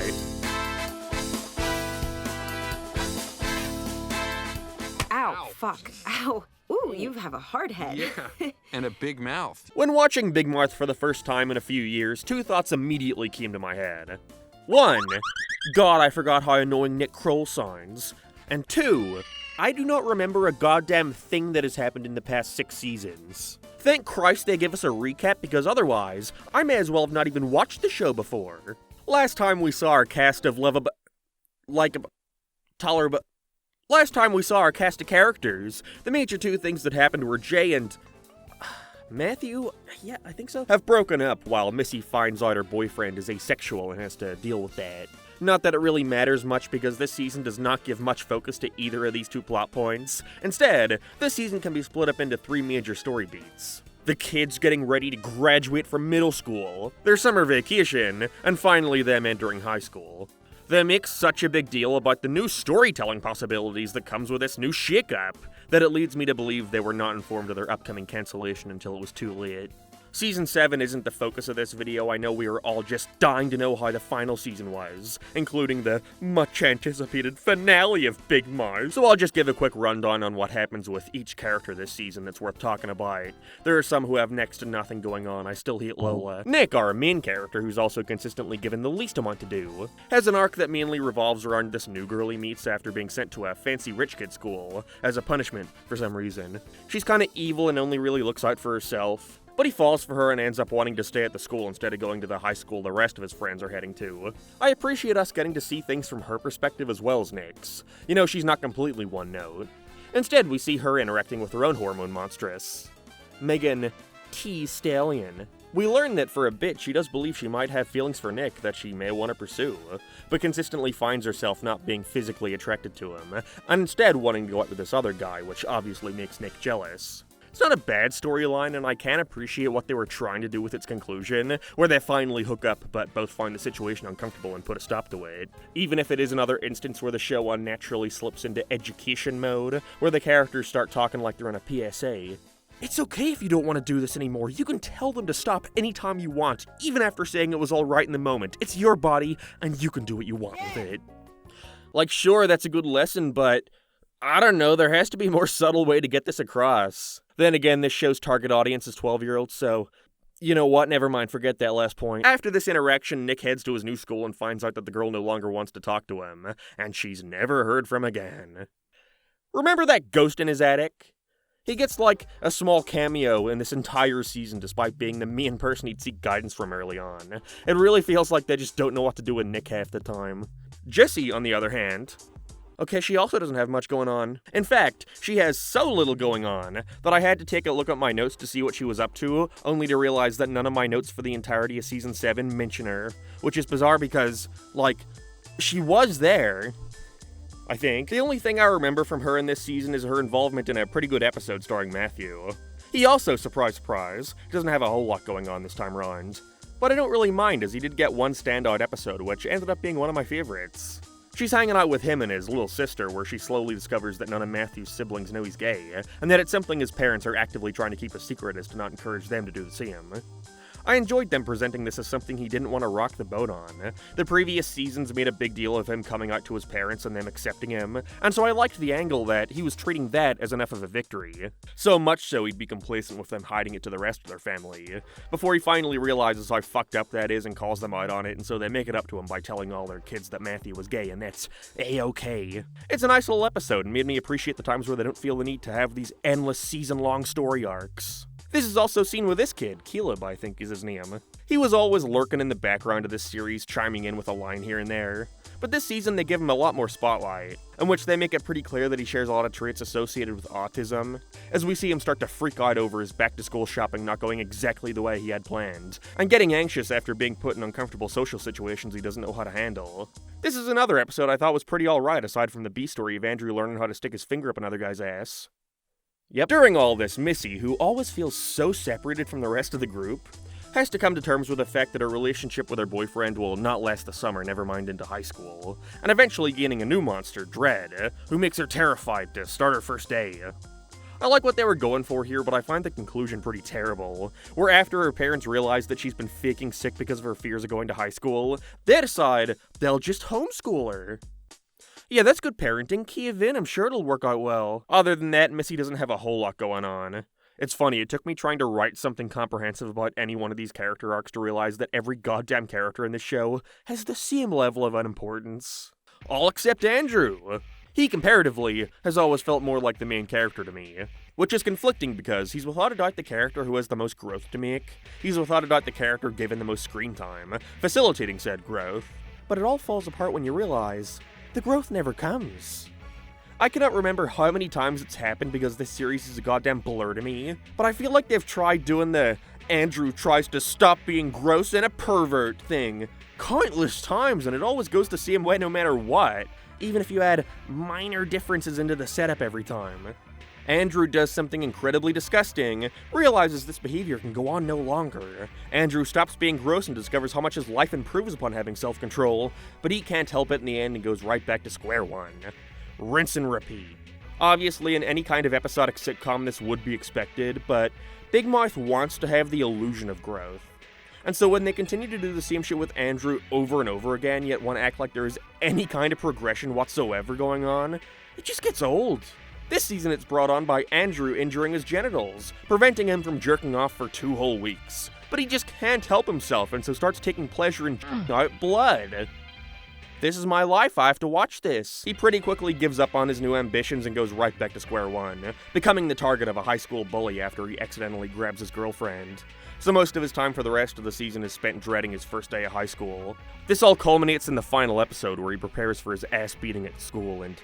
Ow, fuck. Ow. Ooh, you have a hard head. Yeah, and a big mouth. When watching Big Mouth for the first time in a few years, 2 thoughts immediately came to my head. 1, God, I forgot how annoying Nick Kroll sounds. And 2, I do not remember a goddamn thing that has happened in the past 6 seasons. Thank Christ they give us a recap, because otherwise, I may as well have not even watched the show before. Last time we saw our cast of Last time we saw our cast of characters, the major 2 things that happened were Jay and Matthew, yeah, I think so, have broken up while Missy finds out her boyfriend is asexual and has to deal with that. Not that it really matters much because this season does not give much focus to either of these 2 plot points. Instead, this season can be split up into 3 major story beats. The kids getting ready to graduate from middle school, their summer vacation, and finally them entering high school. They make such a big deal about the new storytelling possibilities that comes with this new shakeup that it leads me to believe they were not informed of their upcoming cancellation until it was too late. Season 7 isn't the focus of this video. I know we are all just dying to know how the final season was, including the much-anticipated finale of Big Mouth. So I'll just give a quick rundown on what happens with each character this season that's worth talking about. There are some who have next to nothing going on. I still hate Lola. Nick, our main character, who's also consistently given the least amount to do, has an arc that mainly revolves around this new girl he meets after being sent to a fancy rich kid school as a punishment for some reason. She's kinda evil and only really looks out for herself. But he falls for her and ends up wanting to stay at the school instead of going to the high school the rest of his friends are heading to. I appreciate us getting to see things from her perspective as well as Nick's. You know, she's not completely one note. Instead, we see her interacting with her own hormone monstrous, Megan T. Stallion. We learn that for a bit she does believe she might have feelings for Nick that she may want to pursue, but consistently finds herself not being physically attracted to him, and instead wanting to go out with this other guy, which obviously makes Nick jealous. It's not a bad storyline, and I can appreciate what they were trying to do with its conclusion, where they finally hook up but both find the situation uncomfortable and put a stop to it. Even if it is another instance where the show unnaturally slips into education mode, where the characters start talking like they're in a PSA. It's okay if you don't want to do this anymore. You can tell them to stop anytime you want, even after saying it was all right in the moment. It's your body, and you can do what you want with it. Like, sure, that's a good lesson, but I don't know, there has to be a more subtle way to get this across. Then again, this show's target audience is 12-year-olds, so You know what? Never mind. Forget that last point. After this interaction, Nick heads to his new school and finds out that the girl no longer wants to talk to him, and she's never heard from again. Remember that ghost in his attic? He gets like a small cameo in this entire season despite being the mean person he'd seek guidance from early on. It really feels like they just don't know what to do with Nick half the time. Jessie, on the other hand, okay, she also doesn't have much going on. In fact, she has so little going on that I had to take a look at my notes to see what she was up to, only to realize that none of my notes for the entirety of Season 7 mention her. Which is bizarre because, like, she was there, I think. The only thing I remember from her in this season is her involvement in a pretty good episode starring Matthew. He also, surprise surprise, doesn't have a whole lot going on this time around. But I don't really mind, as he did get one standout episode, which ended up being one of my favorites. She's hanging out with him and his little sister, where she slowly discovers that none of Matthew's siblings know he's gay, and that it's something his parents are actively trying to keep a secret as to not encourage them to do the same. I enjoyed them presenting this as something he didn't want to rock the boat on. The previous seasons made a big deal of him coming out to his parents and them accepting him, and so I liked the angle that he was treating that as enough of a victory. So much so he'd be complacent with them hiding it to the rest of their family, before he finally realizes how fucked up that is and calls them out on it, and so they make it up to him by telling all their kids that Matthew was gay, and that's A-okay. It's a nice little episode and made me appreciate the times where they don't feel the need to have these endless season-long story arcs. This is also seen with this kid, Caleb, I think is his name. He was always lurking in the background of this series, chiming in with a line here and there. But this season they give him a lot more spotlight, in which they make it pretty clear that he shares a lot of traits associated with autism, as we see him start to freak out over his back-to-school shopping not going exactly the way he had planned, and getting anxious after being put in uncomfortable social situations he doesn't know how to handle. This is another episode I thought was pretty alright, aside from the B story of Andrew learning how to stick his finger up another guy's ass. Yep. During all this, Missy, who always feels so separated from the rest of the group, has to come to terms with the fact that her relationship with her boyfriend will not last the summer, never mind into high school, and eventually gaining a new monster, Dread, who makes her terrified to start her first day. I like what they were going for here, but I find the conclusion pretty terrible, where after her parents realize that she's been faking sick because of her fears of going to high school, they decide they'll just homeschool her. Yeah, that's good parenting. Key in, I'm sure it'll work out well. Other than that, Missy doesn't have a whole lot going on. It's funny, it took me trying to write something comprehensive about any one of these character arcs to realize that every goddamn character in this show has the same level of unimportance. All except Andrew. He, comparatively, has always felt more like the main character to me. Which is conflicting because he's without a doubt the character who has the most growth to make. He's without a doubt the character given the most screen time, facilitating said growth. But it all falls apart when you realize the growth never comes. I cannot remember how many times it's happened because this series is a goddamn blur to me, but I feel like they've tried doing the Andrew tries to stop being gross and a pervert thing countless times, and it always goes the same way no matter what, even if you add minor differences into the setup every time. Andrew does something incredibly disgusting, realizes this behavior can go on no longer. Andrew stops being gross and discovers how much his life improves upon having self-control, but he can't help it in the end and goes right back to square one. Rinse and repeat. Obviously, in any kind of episodic sitcom this would be expected, but Big Mouth wants to have the illusion of growth. And so when they continue to do the same shit with Andrew over and over again, yet want to act like there is any kind of progression whatsoever going on, it just gets old. This season it's brought on by Andrew injuring his genitals, preventing him from jerking off for 2 whole weeks. But he just can't help himself and so starts taking pleasure in jerking out blood. This is my life, I have to watch this. He pretty quickly gives up on his new ambitions and goes right back to square one, becoming the target of a high school bully after he accidentally grabs his girlfriend. So most of his time for the rest of the season is spent dreading his first day of high school. This all culminates in the final episode where he prepares for his ass beating at school and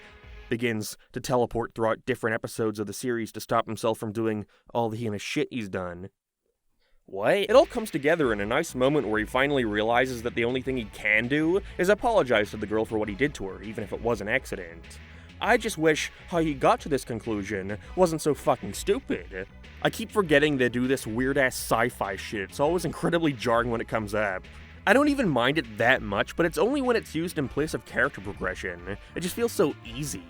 begins to teleport throughout different episodes of the series to stop himself from doing all the heinous shit he's done. What? It all comes together in a nice moment where he finally realizes that the only thing he can do is apologize to the girl for what he did to her, even if it was an accident. I just wish how he got to this conclusion wasn't so fucking stupid. I keep forgetting they do this weird-ass sci-fi shit. It's always incredibly jarring when it comes up. I don't even mind it that much, but it's only when it's used in place of character progression. It just feels so easy.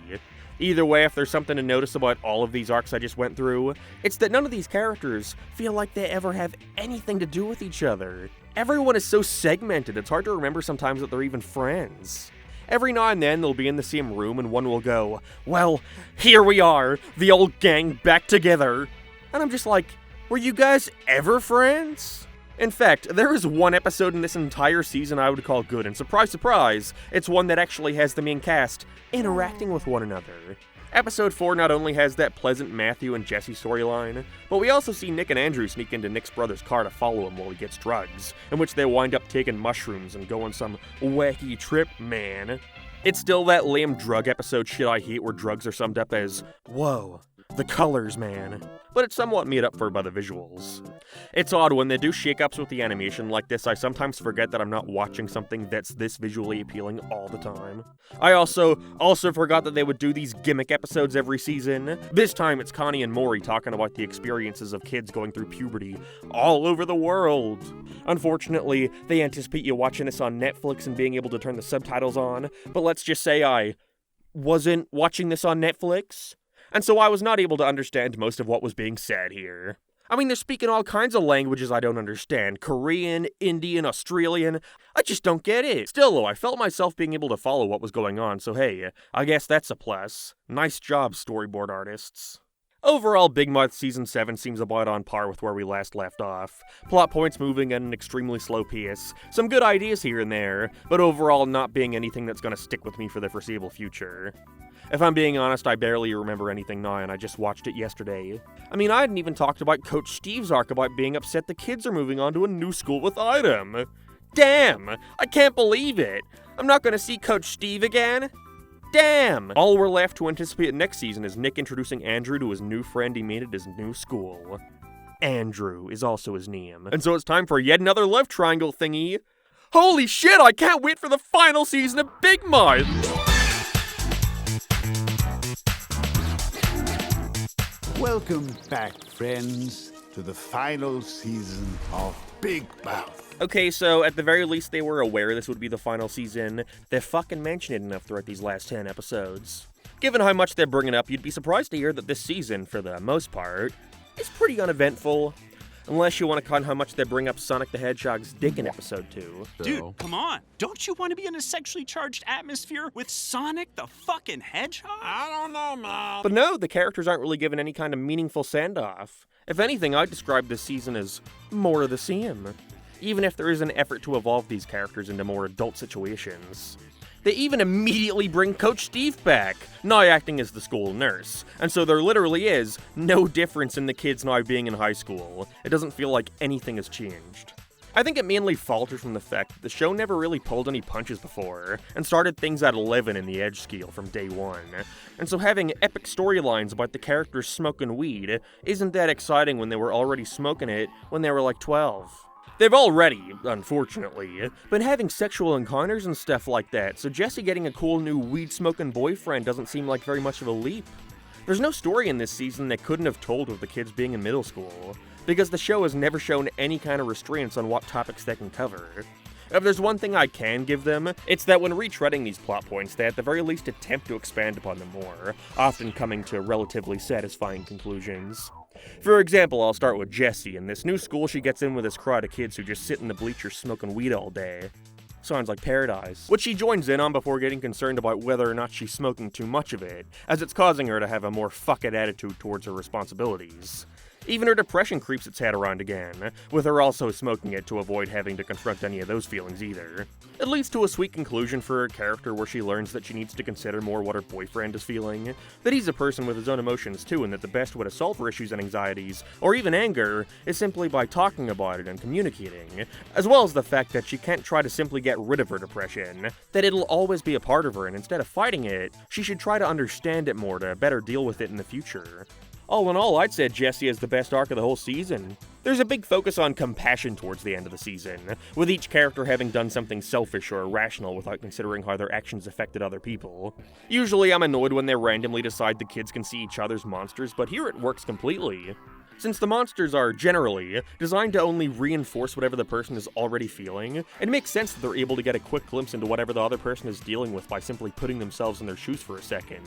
Either way, if there's something to notice about all of these arcs I just went through, it's that none of these characters feel like they ever have anything to do with each other. Everyone is so segmented, it's hard to remember sometimes that they're even friends. Every now and then they'll be in the same room and one will go, "Well, here we are, the old gang back together." And I'm just like, were you guys ever friends? In fact, there is one episode in this entire season I would call good, and surprise, surprise, it's one that actually has the main cast interacting with one another. Episode 4 not only has that pleasant Matthew and Jesse storyline, but we also see Nick and Andrew sneak into Nick's brother's car to follow him while he gets drugs, in which they wind up taking mushrooms and go on some wacky trip, man. It's still that lame drug episode shit I hate where drugs are summed up as, whoa, the colors, man. But it's somewhat made up for by the visuals. It's odd, when they do shake-ups with the animation like this, I sometimes forget that I'm not watching something that's this visually appealing all the time. I also forgot that they would do these gimmick episodes every season. This time it's Connie and Maury talking about the experiences of kids going through puberty all over the world. Unfortunately, they anticipate you watching this on Netflix and being able to turn the subtitles on, but let's just say I wasn't watching this on Netflix. And so I was not able to understand most of what was being said here. I mean, they're speaking all kinds of languages I don't understand. Korean, Indian, Australian. I just don't get it. Still, though, I felt myself being able to follow what was going on, so hey, I guess that's a plus. Nice job, storyboard artists. Overall, Big Mouth Season 7 seems about on par with where we last left off. Plot points moving at an extremely slow pace, some good ideas here and there, but overall not being anything that's gonna stick with me for the foreseeable future. If I'm being honest, I barely remember anything now, and I just watched it yesterday. I mean, I hadn't even talked about Coach Steve's arc about being upset the kids are moving on to a new school without him. Damn! I can't believe it! I'm not gonna see Coach Steve again? Damn! All we're left to anticipate next season is Nick introducing Andrew to his new friend he made at his new school. Andrew is also his name. And so it's time for yet another love triangle thingy. Holy shit, I can't wait for the final season of Big Mouth! Welcome back, friends, to the final season of Big Mouth. Okay, so at the very least they were aware this would be the final season. They fucking mentioned it enough throughout these last 10 episodes. Given how much they're bringing up, you'd be surprised to hear that this season, for the most part, is pretty uneventful. Unless you want to count how much they bring up Sonic the Hedgehog's dick in episode 2. Dude, come on. Don't you want to be in a sexually charged atmosphere with Sonic the fucking Hedgehog? I don't know, man. But no, the characters aren't really given any kind of meaningful send-off. If anything, I'd describe this season as more of the same. Even if there is an effort to evolve these characters into more adult situations. They even immediately bring Coach Steve back, now acting as the school nurse. And so there literally is no difference in the kids now being in high school. It doesn't feel like anything has changed. I think it mainly falters from the fact that the show never really pulled any punches before, and started things at 11 in the edge scale from day one. And so having epic storylines about the characters smoking weed isn't that exciting when they were already smoking it when they were like 12. They've already, unfortunately, been having sexual encounters and stuff like that, so Jesse getting a cool new weed-smoking boyfriend doesn't seem like very much of a leap. There's no story in this season they couldn't have told with the kids being in middle school, because the show has never shown any kind of restraints on what topics they can cover. If there's one thing I can give them, it's that when retreading these plot points, they at the very least attempt to expand upon them more, often coming to relatively satisfying conclusions. For example, I'll start with Jessie. In this new school, she gets in with this crowd of kids who just sit in the bleachers smoking weed all day. Sounds like paradise. Which she joins in on before getting concerned about whether or not she's smoking too much of it, as it's causing her to have a more fuck-it attitude towards her responsibilities. Even her depression creeps its head around again, with her also smoking it to avoid having to confront any of those feelings either. It leads to a sweet conclusion for her character where she learns that she needs to consider more what her boyfriend is feeling, that he's a person with his own emotions too, and that the best way to solve her issues and anxieties, or even anger, is simply by talking about it and communicating, as well as the fact that she can't try to simply get rid of her depression, that it'll always be a part of her, and instead of fighting it, she should try to understand it more to better deal with it in the future. All in all, I'd say Jessie is the best arc of the whole season. There's a big focus on compassion towards the end of the season, with each character having done something selfish or irrational without considering how their actions affected other people. Usually I'm annoyed when they randomly decide the kids can see each other's monsters, but here it works completely. Since the monsters are, generally, designed to only reinforce whatever the person is already feeling, it makes sense that they're able to get a quick glimpse into whatever the other person is dealing with by simply putting themselves in their shoes for a second.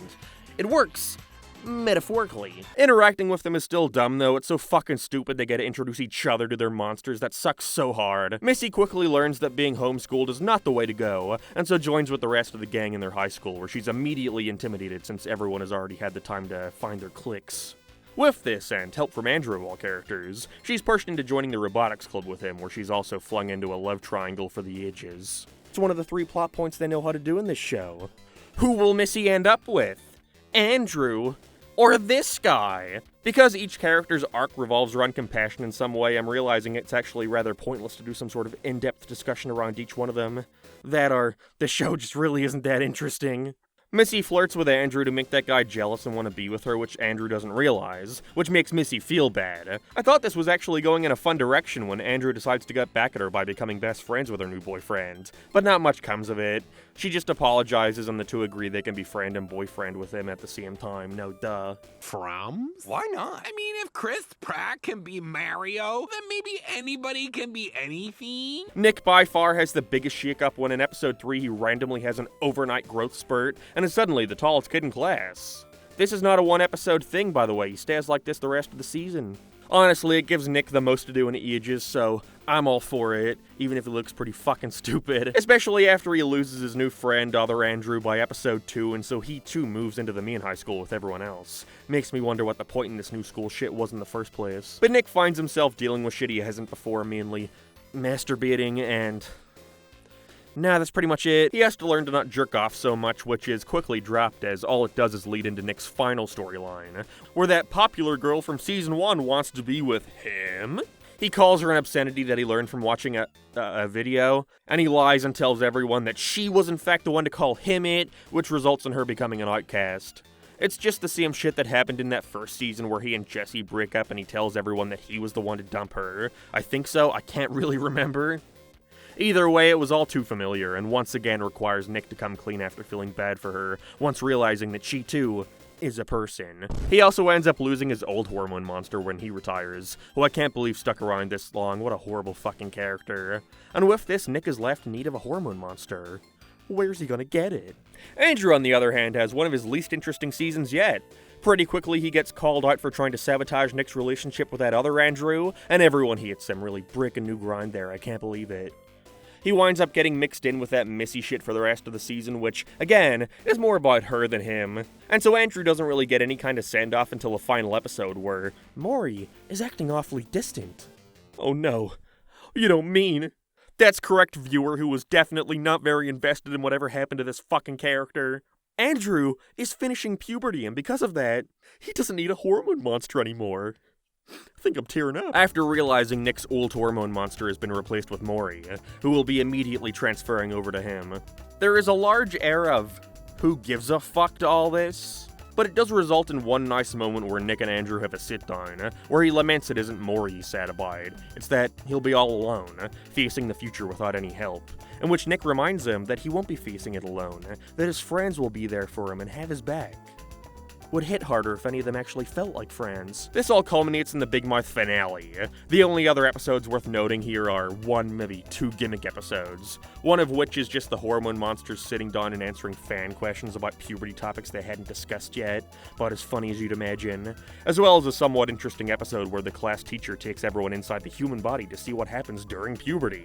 It works! Metaphorically. Interacting with them is still dumb though, it's so fucking stupid they get to introduce each other to their monsters, that sucks so hard. Missy quickly learns that being homeschooled is not the way to go, and so joins with the rest of the gang in their high school, where she's immediately intimidated since everyone has already had the time to find their cliques. With this, and help from Andrew of all characters, she's pushed into joining the robotics club with him, where she's also flung into a love triangle for the ages. It's one of the 3 plot points they know how to do in this show. Who will Missy end up with? Andrew or this guy? Because each character's arc revolves around compassion in some way, I'm realizing it's actually rather pointless to do some sort of in-depth discussion around each one of them. That or the show just really isn't that interesting. Missy flirts with Andrew to make that guy jealous and want to be with her, which Andrew doesn't realize, which makes Missy feel bad. I thought this was actually going in a fun direction when Andrew decides to get back at her by becoming best friends with her new boyfriend, but not much comes of it. She just apologizes and the two agree they can be friend and boyfriend with him at the same time, no duh. Frums? Why not? I mean, if Chris Pratt can be Mario, then maybe anybody can be anything? Nick by far has the biggest shakeup when in episode 3 he randomly has an overnight growth spurt and is suddenly the tallest kid in class. This is not a 1-episode thing, by the way. He stays like this the rest of the season. Honestly, it gives Nick the most to do in ages, so I'm all for it, even if it looks pretty fucking stupid. Especially after he loses his new friend, other Andrew, by episode 2, and so he too moves into the mean high school with everyone else. Makes me wonder what the point in this new school shit was in the first place. But Nick finds himself dealing with shit he hasn't before, mainly masturbating and... Nah, that's pretty much it. He has to learn to not jerk off so much, which is quickly dropped as all it does is lead into Nick's final storyline, where that popular girl from season 1 wants to be with him. He calls her an obscenity that he learned from watching a video, and he lies and tells everyone that she was in fact the one to call him it, which results in her becoming an outcast. It's just the same shit that happened in that first season where he and Jesse break up and he tells everyone that he was the one to dump her. I think so, I can't really remember. Either way, it was all too familiar, and once again requires Nick to come clean after feeling bad for her, once realizing that she too is a person. He also ends up losing his old hormone monster when he retires, who I can't believe stuck around this long. What a horrible fucking character. And with this, Nick is left in need of a hormone monster. Where's he gonna get it? Andrew, on the other hand, has one of his least interesting seasons yet. Pretty quickly, he gets called out for trying to sabotage Nick's relationship with that other Andrew, and everyone hates him, really breaking new ground there, I can't believe it. He winds up getting mixed in with that Missy shit for the rest of the season, which, again, is more about her than him. And so Andrew doesn't really get any kind of send-off until the final episode where Maury is acting awfully distant. Oh no, you don't mean... That's correct, viewer, who was definitely not very invested in whatever happened to this fucking character. Andrew is finishing puberty, and because of that, he doesn't need a hormone monster anymore. I think I'm tearing up. After realizing Nick's old hormone monster has been replaced with Maury, who will be immediately transferring over to him, there is a large air of who gives a fuck to all this? But it does result in one nice moment where Nick and Andrew have a sit-down, where he laments it isn't Maury he's sad about. It's that he'll be all alone, facing the future without any help, in which Nick reminds him that he won't be facing it alone, that his friends will be there for him and have his back. Would hit harder if any of them actually felt like friends. This all culminates in the Big Mouth finale. The only other episodes worth noting here are 1, maybe 2 gimmick episodes, one of which is just the hormone monsters sitting down and answering fan questions about puberty topics they hadn't discussed yet, about as funny as you'd imagine, as well as a somewhat interesting episode where the class teacher takes everyone inside the human body to see what happens during puberty.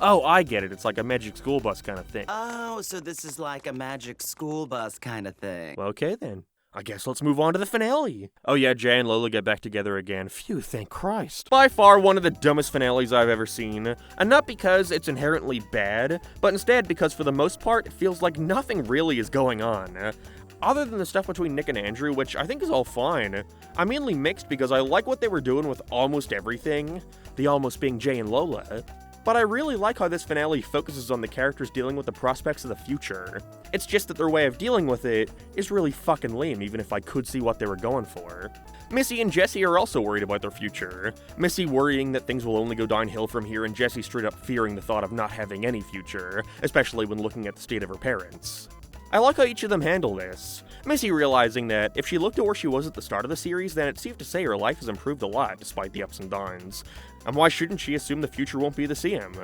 Oh, I get it, it's like a magic school bus kind of thing. Oh, so this is like a magic school bus kind of thing. Well, okay then. I guess let's move on to the finale. Oh yeah, Jay and Lola get back together again. Phew, thank Christ. By far one of the dumbest finales I've ever seen. And not because it's inherently bad, but instead because for the most part, it feels like nothing really is going on. Other than the stuff between Nick and Andrew, which I think is all fine. I'm mainly mixed because I like what they were doing with almost everything. The almost being Jay and Lola. But I really like how this finale focuses on the characters dealing with the prospects of the future. It's just that their way of dealing with it is really fucking lame, even if I could see what they were going for. Missy and Jesse are also worried about their future. Missy worrying that things will only go downhill from here, and Jesse straight up fearing the thought of not having any future, especially when looking at the state of her parents. I like how each of them handle this. Missy realizing that if she looked at where she was at the start of the series, then it's safe to say her life has improved a lot despite the ups and downs. And why shouldn't she assume the future won't be the same?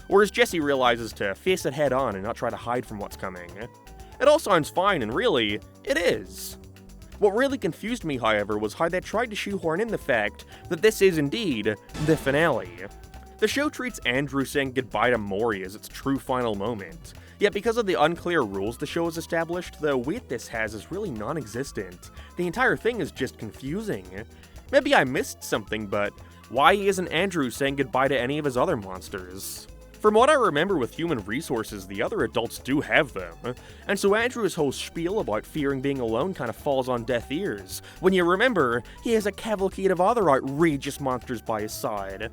Whereas Jesse realizes to face it head on and not try to hide from what's coming. It all sounds fine, and really, it is. What really confused me, however, was how they tried to shoehorn in the fact that this is indeed the finale. The show treats Andrew saying goodbye to Maury as its true final moment. Yet because of the unclear rules the show has established, the weight this has is really non-existent. The entire thing is just confusing. Maybe I missed something, but why isn't Andrew saying goodbye to any of his other monsters? From what I remember with human resources, the other adults do have them, and so Andrew's whole spiel about fearing being alone kind of falls on deaf ears, when you remember he has a cavalcade of other outrageous monsters by his side.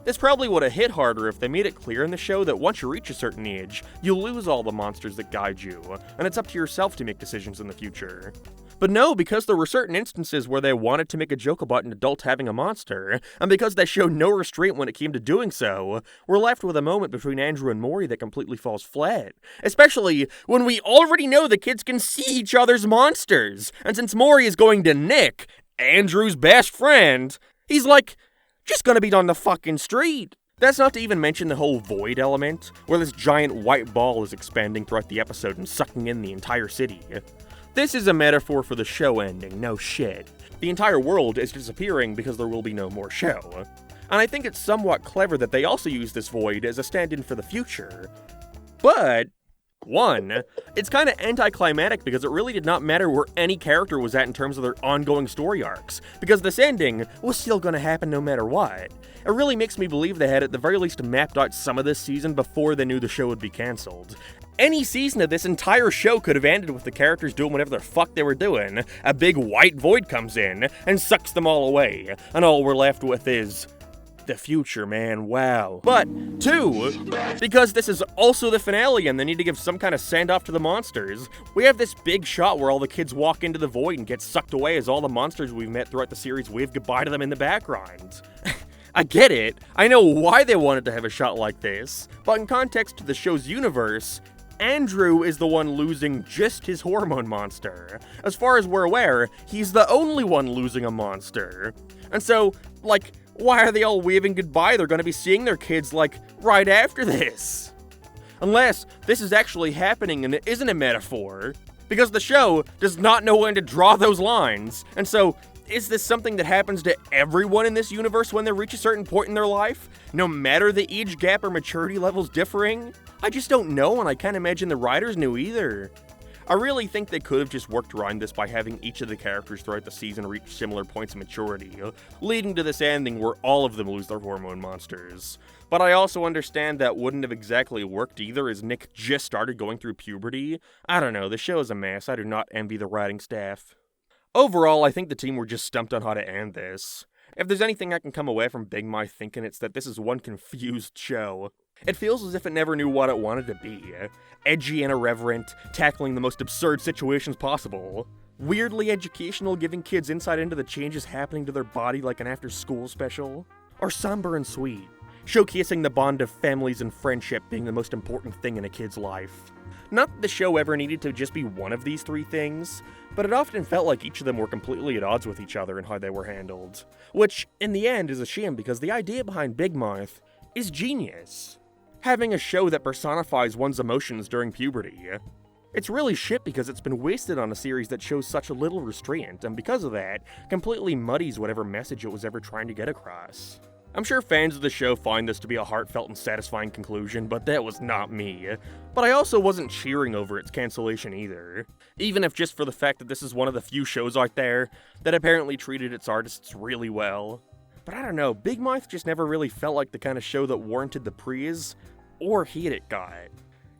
This probably would have hit harder if they made it clear in the show that once you reach a certain age, you'll lose all the monsters that guide you, and it's up to yourself to make decisions in the future. But no, because there were certain instances where they wanted to make a joke about an adult having a monster, and because they showed no restraint when it came to doing so, we're left with a moment between Andrew and Maury that completely falls flat. Especially when we already know the kids can see each other's monsters, and since Maury is going to Nick, Andrew's best friend, he's like, just gonna be on the fucking street. That's not to even mention the whole void element, where this giant white ball is expanding throughout the episode and sucking in the entire city. This is a metaphor for the show ending, no shit. The entire world is disappearing because there will be no more show. And I think it's somewhat clever that they also use this void as a stand-in for the future. But, one, it's kinda anticlimactic because it really did not matter where any character was at in terms of their ongoing story arcs, because this ending was still gonna happen no matter what. It really makes me believe they had at the very least mapped out some of this season before they knew the show would be cancelled. Any season of this entire show could have ended with the characters doing whatever the fuck they were doing. A big white void comes in and sucks them all away, and all we're left with is the future, man, wow. But, two, because this is also the finale and they need to give some kind of send-off to the monsters, we have this big shot where all the kids walk into the void and get sucked away as all the monsters we've met throughout the series wave goodbye to them in the background. I get it, I know why they wanted to have a shot like this, but in context to the show's universe, Andrew is the one losing just his hormone monster. As far as we're aware, he's the only one losing a monster. And so, like, why are they all waving goodbye? They're gonna be seeing their kids, like, right after this. Unless this is actually happening and it isn't a metaphor. Because the show does not know when to draw those lines. And so, is this something that happens to everyone in this universe when they reach a certain point in their life? No matter the age gap or maturity levels differing? I just don't know, and I can't imagine the writers knew either. I really think they could have just worked around this by having each of the characters throughout the season reach similar points of maturity, leading to this ending where all of them lose their hormone monsters. But I also understand that wouldn't have exactly worked either, as Nick just started going through puberty. I don't know, the show is a mess. I do not envy the writing staff. Overall, I think the team were just stumped on how to end this. If there's anything I can come away from Big Mouth thinking, it's that this is one confused show. It feels as if it never knew what it wanted to be. Edgy and irreverent, tackling the most absurd situations possible. Weirdly educational, giving kids insight into the changes happening to their body like an after-school special. Or somber and sweet, showcasing the bond of families and friendship being the most important thing in a kid's life. Not that the show ever needed to just be one of these three things, but it often felt like each of them were completely at odds with each other in how they were handled. Which, in the end, is a shame because the idea behind Big Mouth is genius. Having a show that personifies one's emotions during puberty. It's really shit because it's been wasted on a series that shows such a little restraint, and because of that, completely muddies whatever message it was ever trying to get across. I'm sure fans of the show find this to be a heartfelt and satisfying conclusion, but that was not me. But I also wasn't cheering over its cancellation either. Even if just for the fact that this is one of the few shows out there that apparently treated its artists really well. But I don't know, Big Mouth just never really felt like the kind of show that warranted the praise or hate it got.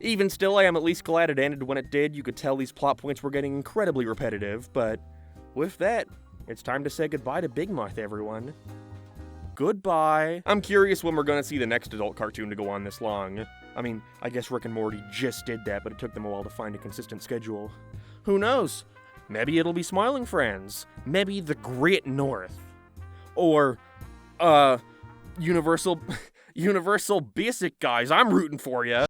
Even still, I am at least glad it ended when it did. You could tell these plot points were getting incredibly repetitive, but with that, it's time to say goodbye to Big Mouth, everyone. Goodbye. I'm curious when we're gonna see the next adult cartoon to go on this long. I mean, I guess Rick and Morty just did that, but it took them a while to find a consistent schedule. Who knows? Maybe it'll be Smiling Friends. Maybe The Great North. Or, Universal Basic Guys. I'm rooting for ya.